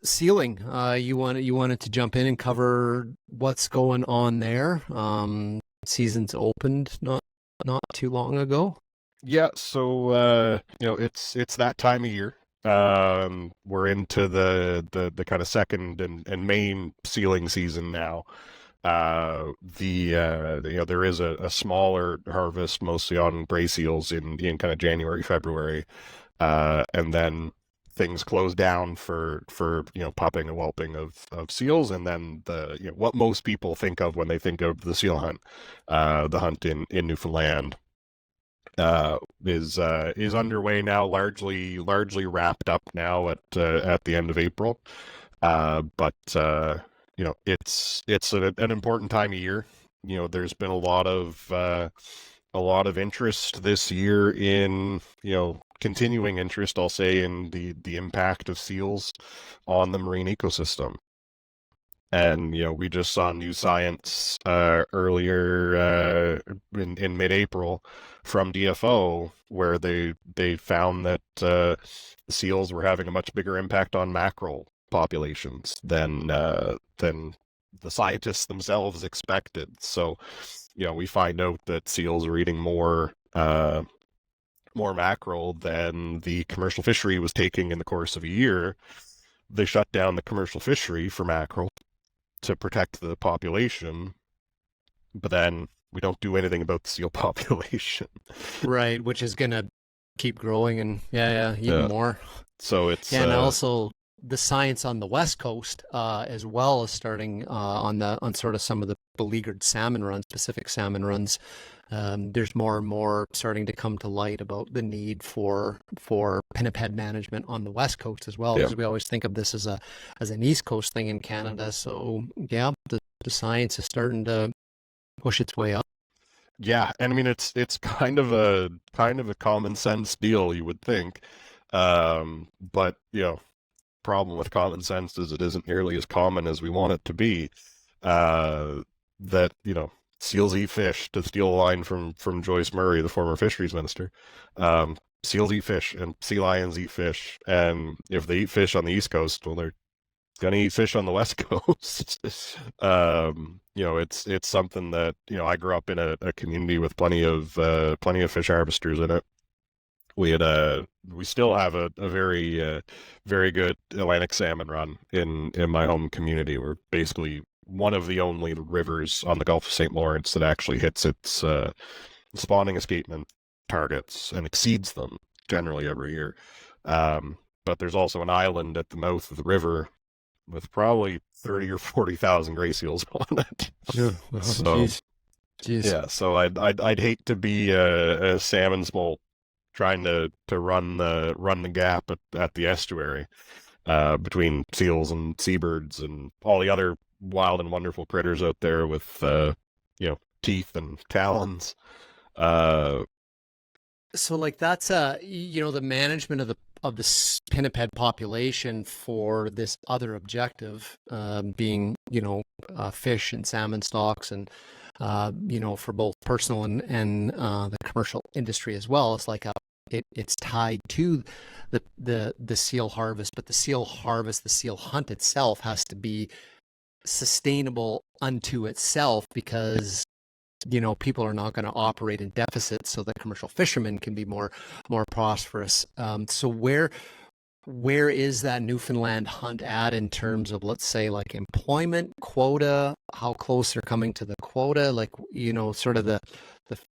sealing, you wanted to jump in and cover what's going on there. Season's opened not too long ago. Yeah, so it's that time of year. We're into the kind of second and main sealing season now. There is a smaller harvest, mostly on gray seals in kind of January, February, and then things close down for popping and whelping of seals, and then what most people think of when they think of the seal hunt, the hunt in Newfoundland, is underway now, largely wrapped up now at the end of April, but it's an important time of year. There's been a lot of interest this year in continuing interest, I'll say, in the impact of seals on the marine ecosystem. And we just saw New Science earlier in mid-April from DFO, where they found that seals were having a much bigger impact on mackerel populations than the scientists themselves expected. So we find out that seals are eating more mackerel than the commercial fishery was taking in the course of a year. They shut down the commercial fishery for mackerel to protect the population, but then we don't do anything about the seal population. Right, which is going to keep growing, and even more. So it's and also the science on the West Coast, as well as starting on sort of some of the beleaguered salmon runs, Pacific salmon runs. There's more and more starting to come to light about the need for pinniped management on the West Coast as well, because we always think of this as an East Coast thing in Canada. So the science is starting to push its way up. Yeah, and I mean it's kind of a common sense deal, you would think, but problem with common sense is it isn't nearly as common as we want it to be. That seals eat fish, to steal a line from Joyce Murray, the former fisheries minister. Seals eat fish and sea lions eat fish, and if they eat fish on the East Coast, well, they're gonna eat fish on the West Coast. It's something that I grew up in a community with plenty of fish harvesters in it. We still have a very very good Atlantic salmon run in my home community. We're basically one of the only rivers on the Gulf of St. Lawrence that actually hits its spawning escapement targets and exceeds them generally every year. But there's also an island at the mouth of the river with probably 30 or 40,000 gray seals on it. So I'd hate to be a salmon smolt trying to run the gap at the estuary between seals and seabirds and all the other wild and wonderful critters out there with teeth and talons. So like that's the management of the pinniped population for this other objective, being fish and salmon stocks, and for both personal and the commercial industry as well. It's like it's tied to the seal harvest, but the seal harvest, the seal hunt itself has to be sustainable unto itself, because people are not going to operate in deficit, so that commercial fishermen can be more prosperous. So where is that Newfoundland hunt at in terms of, let's say, like employment quota? How close they're coming to the quota? Like, sort of the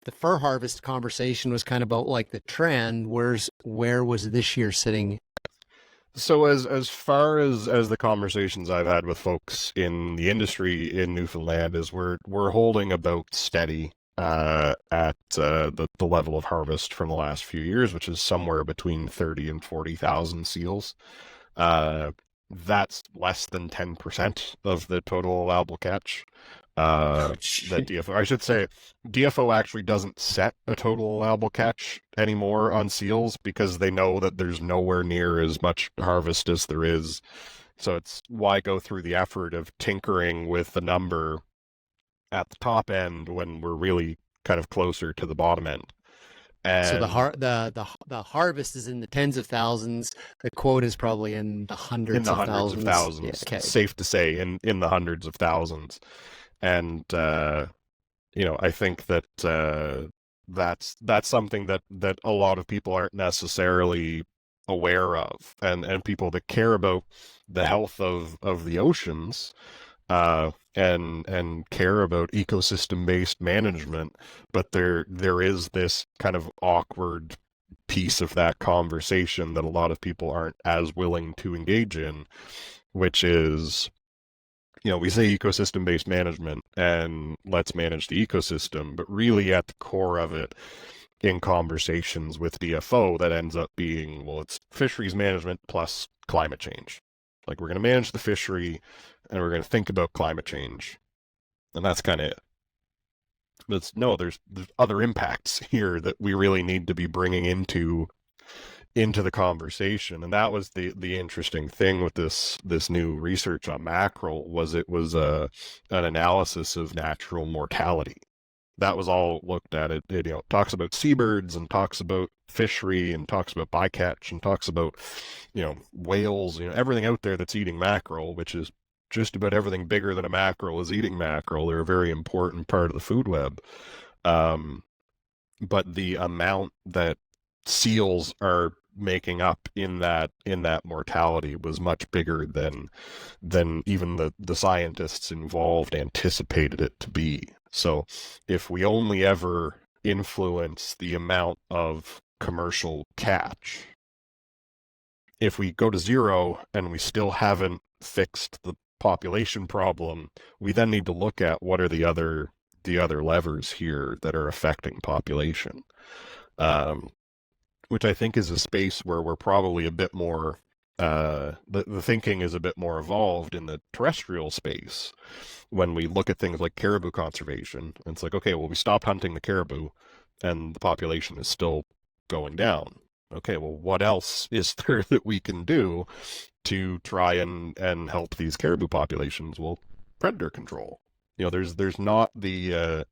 fur harvest conversation was kind of about like the trend. Where was this year sitting? So as far as the conversations I've had with folks in the industry in Newfoundland is we're holding about steady at the level of harvest from the last few years, which is somewhere between 30 and 40,000 seals. That's less than 10% of the total allowable catch. That DFO, I should say, DFO actually doesn't set a total allowable catch anymore on seals because they know that there's nowhere near as much harvest as there is. So it's why go through the effort of tinkering with the number at the top end when we're really kind of closer to the bottom end. And so the harvest is in the tens of thousands. The quote is probably in the hundreds of thousands. Yeah, okay. Safe to say in the hundreds of thousands. And I think that that's something that a lot of people aren't necessarily aware of, and people that care about the health of the oceans and care about ecosystem-based management, but there is this kind of awkward piece of that conversation that a lot of people aren't as willing to engage in, which is, we say ecosystem-based management and let's manage the ecosystem, but really at the core of it in conversations with DFO, that ends up being, well, it's fisheries management plus climate change. Like, we're going to manage the fishery and we're going to think about climate change. And that's kind of it. But there's other impacts here that we really need to be bringing into the conversation. And that was the interesting thing with this new research on mackerel, was it was an analysis of natural mortality. That was all looked at. It talks about seabirds and talks about fishery and talks about bycatch and talks about whales, everything out there that's eating mackerel, which is just about everything bigger than a mackerel is eating mackerel. They're a very important part of the food web. But the amount that seals are making up in that mortality was much bigger than even the scientists involved anticipated it to be. So if we only ever influence the amount of commercial catch. If we go to zero and we still haven't fixed the population problem, we then need to look at what are the other levers here that are affecting population, which I think is a space where we're probably a bit more, the thinking is a bit more evolved in the terrestrial space. When we look at things like caribou conservation, it's like, okay, well, we stopped hunting the caribou and the population is still going down. Okay, well, what else is there that we can do to try and help these caribou populations? Well, predator control. There's not the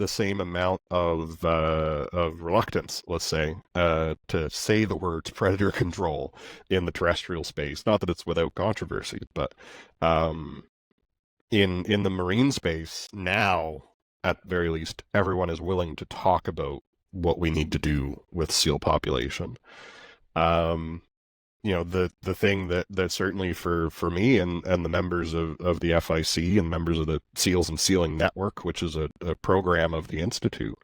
same amount of reluctance, let's say, to say the words predator control in the terrestrial space. Not that it's without controversy, but in the marine space now, at the very least, everyone is willing to talk about what we need to do with seal population. The thing that certainly for me and the members of the FIC and members of the Seals and Sealing Network, which is a program of the Institute,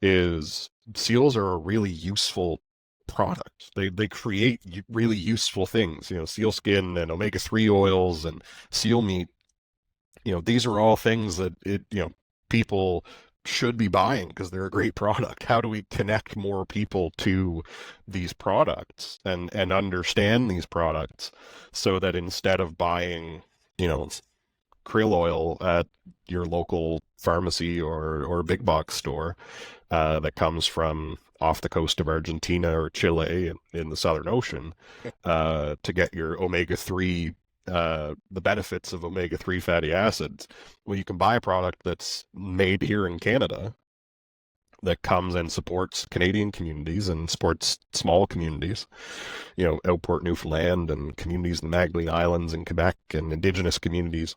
is seals are a really useful product. They create really useful things, seal skin and omega-3 oils and seal meat. These are all things that people should be buying because they're a great product. How do we connect more people to these products and understand these products so that instead of buying, krill oil at your local pharmacy or big box store that comes from off the coast of Argentina or Chile in the Southern Ocean to get your omega-3 the benefits of omega-3 fatty acids, well, you can buy a product that's made here in Canada that comes and supports Canadian communities and supports small communities, Outport, Newfoundland, and communities in the Magdalene Islands and Quebec and Indigenous communities,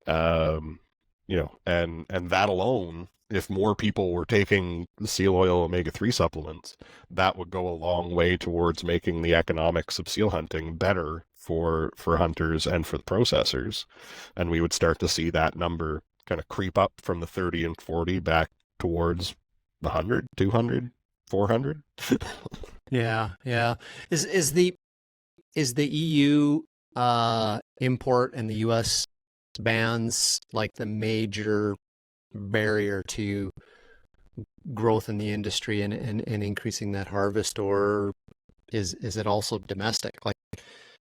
and that alone, if more people were taking seal oil omega-3 supplements, that would go a long way towards making the economics of seal hunting better for hunters and for the processors. And we would start to see that number kind of creep up from the 30 and 40 back towards the 100, 200, 400. Yeah. Is the EU import and the US bans like the major barrier to growth in the industry and increasing that harvest, or is it also domestic? Like,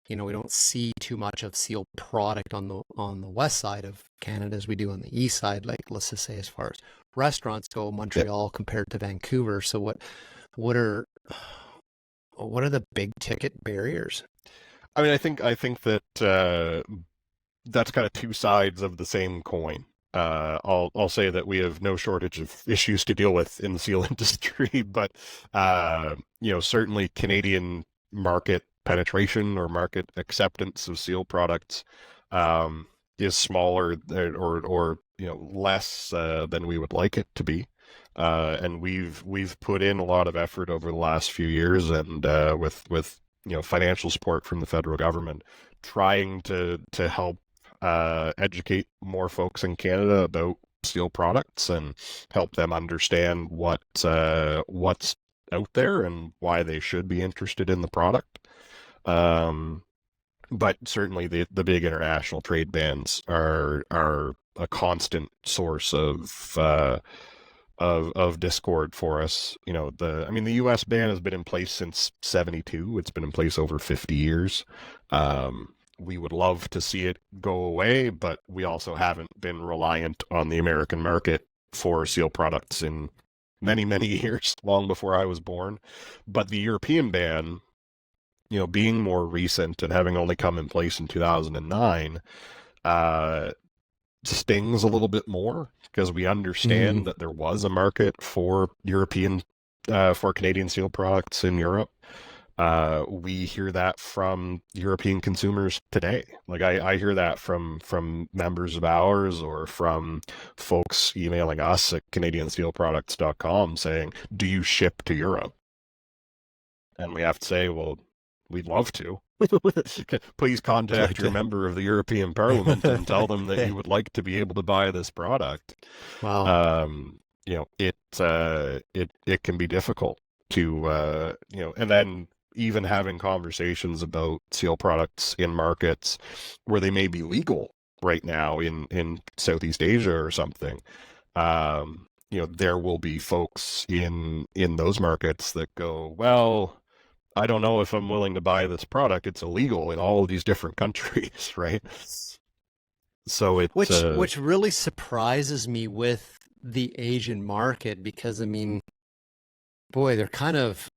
we don't see too much of seal product on the west side of Canada as we do on the east side. Like, let's just say as far as restaurants go, Montreal compared to Vancouver. So what are the big ticket barriers? I mean, I think that that's kind of two sides of the same coin. I'll say that we have no shortage of issues to deal with in the seal industry, but certainly Canadian market penetration or market acceptance of seal products is smaller or less than we would like it to be, and we've put in a lot of effort over the last few years, and with financial support from the federal government, trying to help educate more folks in Canada about seal products and help them understand what's out there and why they should be interested in the product. But certainly the big international trade bans are a constant source of discord for us. The US ban has been in place since 1972. It's been in place over 50 years. We would love to see it go away, but we also haven't been reliant on the American market for seal products in many, many years, long before I was born. But the European ban, being more recent and having only come in place in 2009, stings a little bit more because we understand that there was a market for for Canadian seal products in Europe. We hear that from European consumers today. Like I hear that from members of ours or from folks emailing us at CanadianSealProducts.com saying, "Do you ship to Europe?" And we have to say, well, we'd love to. Please contact your member of the European Parliament and tell them that you would like to be able to buy this product. Wow. It can be difficult. and then even having conversations about seal products in markets where they may be legal right now in Southeast Asia or something. There will be folks in those markets that go, well, I don't know if I'm willing to buy this product. It's illegal in all of these different countries, right? So which really surprises me with the Asian market, because I mean, boy, they're kind of,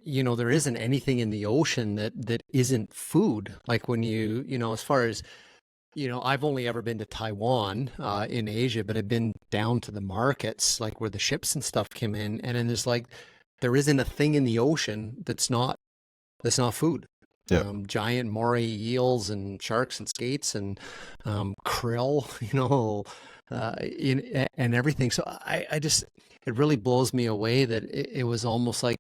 there isn't anything in the ocean that isn't food. Like when as far as, I've only ever been to Taiwan in Asia, but I've been down to the markets, like where the ships and stuff came in, and then there isn't a thing in the ocean that's not food. Yeah. Giant moray eels and sharks and skates and krill, and everything. So I just, it really blows me away that it was almost like,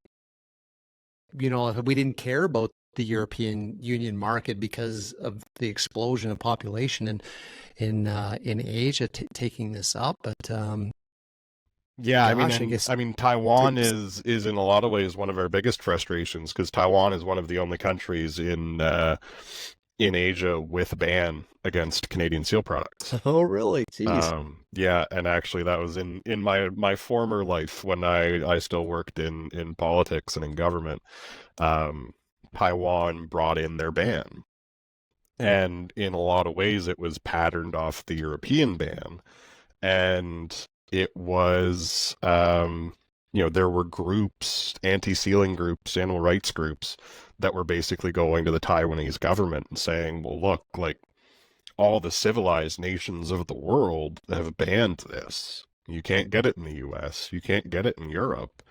we didn't care about the European Union market because of the explosion of population in Asia taking this up. But yeah, gosh, I mean, Taiwan is in a lot of ways one of our biggest frustrations, because Taiwan is one of the only countries in Asia with a ban against Canadian seal products. Oh, really? Jeez. Yeah, and actually that was in my former life when I still worked in politics and in government. Taiwan brought in their ban, and in a lot of ways it was patterned off the European ban, and it was there were groups, anti-sealing groups, animal rights groups, that were basically going to the Taiwanese government and saying, well, look, like, all the civilized nations of the world have banned this. You can't get it in the US. You can't get it in Europe.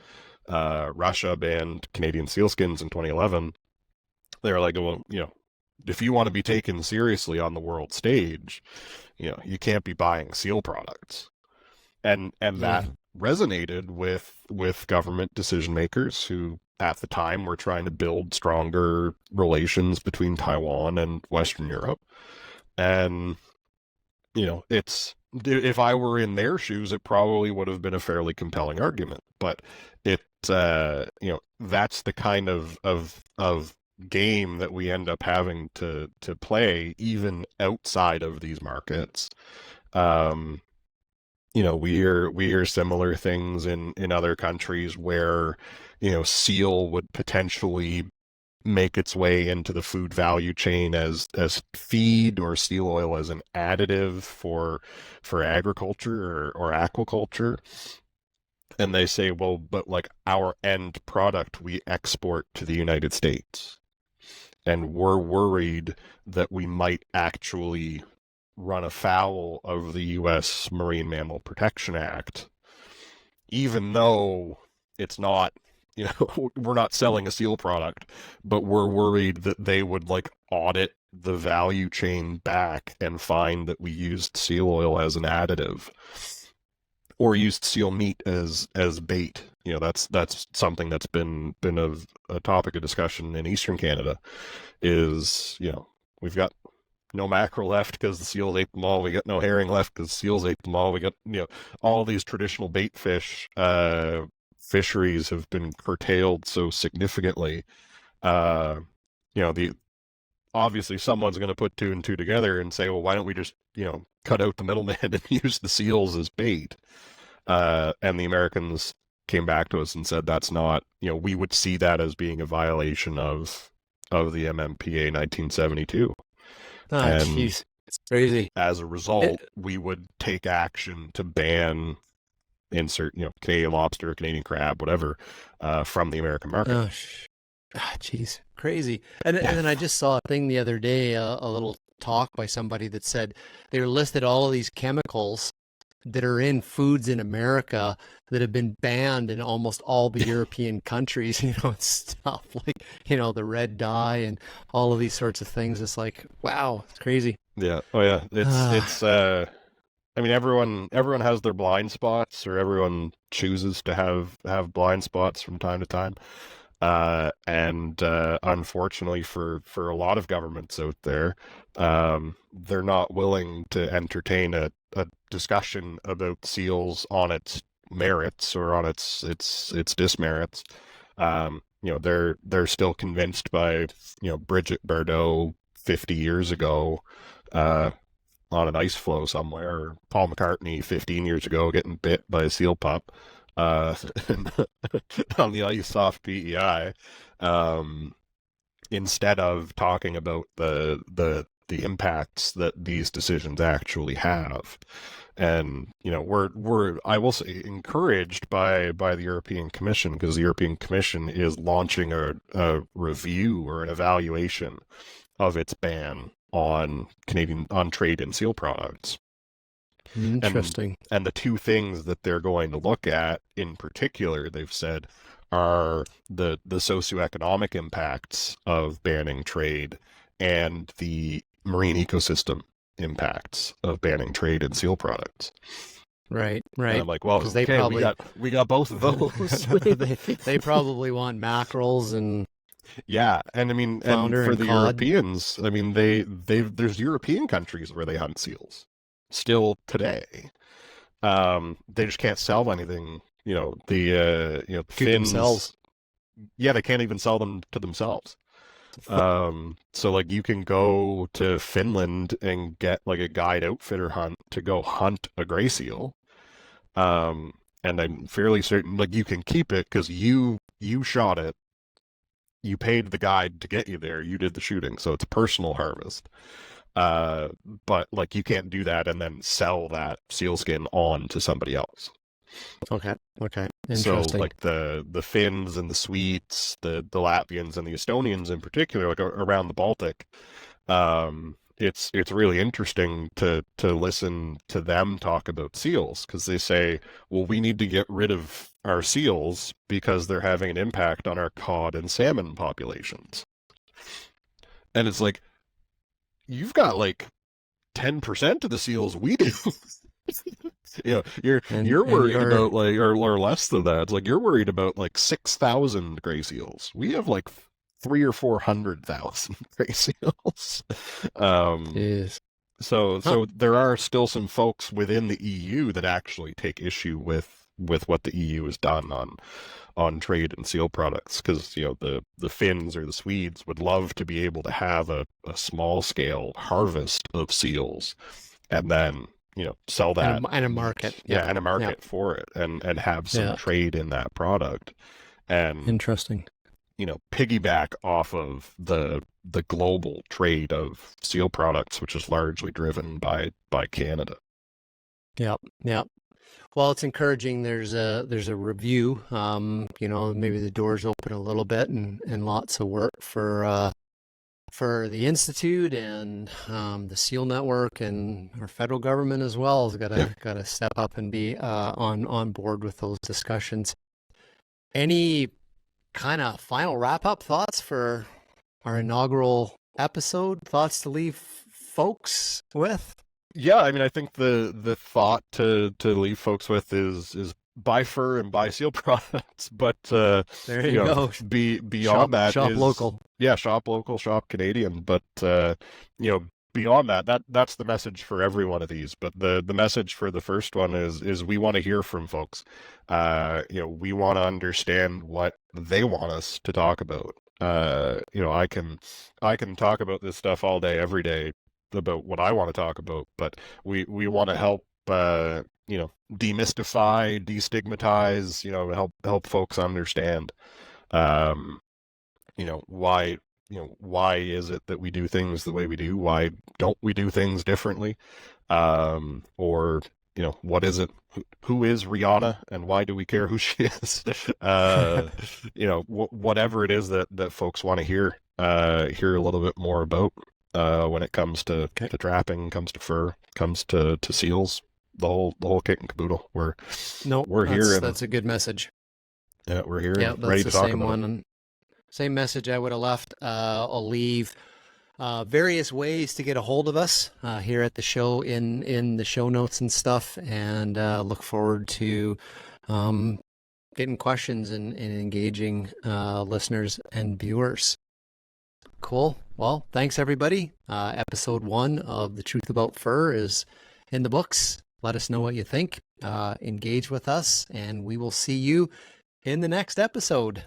Russia banned Canadian sealskins in 2011. They were like, well, if you want to be taken seriously on the world stage, you can't be buying seal products. And that resonated with government decision makers who at the time were trying to build stronger relations between Taiwan and Western Europe. And, if I were in their shoes, it probably would have been a fairly compelling argument. But that's the kind of game that we end up having to play even outside of these markets. We hear similar things in other countries where, seal would potentially make its way into the food value chain as feed, or seal oil as an additive for agriculture or aquaculture. And they say, well, but like, our end product we export to the United States, and we're worried that we might actually run afoul of the U.S. Marine Mammal Protection Act, even though it's not, we're not selling a seal product, but we're worried that they would audit the value chain back and find that we used seal oil as an additive, or used seal meat as bait. That's something that's been a topic of discussion in Eastern Canada. Is we've got no mackerel left because the seals ate them all. We got no herring left because the seals ate them all. We got, all these traditional bait fish fisheries have been curtailed so significantly. Obviously someone's going to put two and two together and say, well, why don't we just, cut out the middleman and use the seals as bait? And the Americans came back to us and said that's not, we would see that as being a violation of the MMPA 1972. Oh, jeez, it's crazy. As a result, we would take action to ban insert, Canadian lobster, Canadian crab, whatever, from the American market. Oh, jeez, crazy. And then I just saw a thing the other day, a little talk by somebody that said they listed all of these chemicals that are in foods in America that have been banned in almost all the European countries, and stuff like, the red dye and all of these sorts of things. It's like, wow, it's crazy. Yeah. Oh yeah. It's I mean, everyone has their blind spots, or everyone chooses to have blind spots from time to time. And unfortunately for a lot of governments out there, they're not willing to entertain a discussion about seals on its merits or on its dismerits, They're still convinced by, Bridget Bardot 50 years ago, on an ice floe somewhere, or Paul McCartney 15 years ago getting bit by a seal pup, uh, on the ice off PEI, um, instead of talking about the impacts that these decisions actually have. And we're I will say encouraged by the European Commission, because the European Commission is launching a review or an evaluation of its ban on trade in seal products. Interesting. And the two things that they're going to look at in particular, they've said, are the socioeconomic impacts of banning trade and the marine ecosystem impacts of banning trade in seal products. Right. And I'm like, well, they probably we got both of those. they probably want mackerels and yeah, and I mean, and flounder for and the cod. Europeans, I mean, there's European countries where they hunt seals still today. They just can't sell anything. The to Finns, themselves. yeah, they can't even sell them to themselves. So like you can go to Finland and get like a guide outfitter hunt to go hunt a gray seal. And I'm fairly certain like you can keep it because you shot it. You paid the guide to get you there. You did the shooting, so it's a personal harvest. But like you can't do that and then sell that sealskin on to somebody else. Okay. Interesting. So like the Finns and the Swedes, the Latvians and the Estonians in particular, like around the Baltic, it's really interesting to listen to them talk about seals, because they say, well, we need to get rid of our seals because they're having an impact on our cod and salmon populations. And it's like, you've got like 10% of the seals we do. You're worried about like or less than that. It's like you're worried about like 6,000 gray seals. We have like 300,000 or 400,000 gray seals. Yes. So there are still some folks within the EU that actually take issue with what the EU has done on trade and seal products, because the Finns or the Swedes would love to be able to have a small scale harvest of seals and then sell that and a market. and a market for it, and have some trade in that product, and interesting. Piggyback off of the global trade of seal products, which is largely driven by Canada. Yep. Well, it's encouraging. There's a review. Maybe the doors open a little bit, and lots of work for the Institute and the SEAL Network, and our federal government as well has got to step up and be on board with those discussions. Any kind of final wrap up thoughts for our inaugural episode? Thoughts to leave folks with? Yeah, I mean, I think the thought to leave folks with is buy fur and buy seal products, but there you go. Beyond that, shop local. Yeah, shop local, shop Canadian. But beyond that's the message for every one of these. But the message for the first one is we want to hear from folks. We want to understand what they want us to talk about. I can talk about this stuff all day, every day, about what I want to talk about, but we want to help demystify, destigmatize, help folks understand why is it that we do things the way we do? Why don't we do things differently? Or what is it? Who is Rihanna, and why do we care who she is? Whatever it is that folks want to hear a little bit more about. When it comes to trapping, comes to fur, comes to seals, the whole kit and caboodle. We're here. That's a good message. Yeah, we're here. Yeah, and ready to talk same about one. it. And same message I would have left. I'll leave various ways to get a hold of us here at the show in the show notes and stuff, and look forward to getting questions and engaging listeners and viewers. Cool. Well, thanks everybody. Episode 1 of The Truth About Fur is in the books. Let us know what you think. Engage with us, and we will see you in the next episode.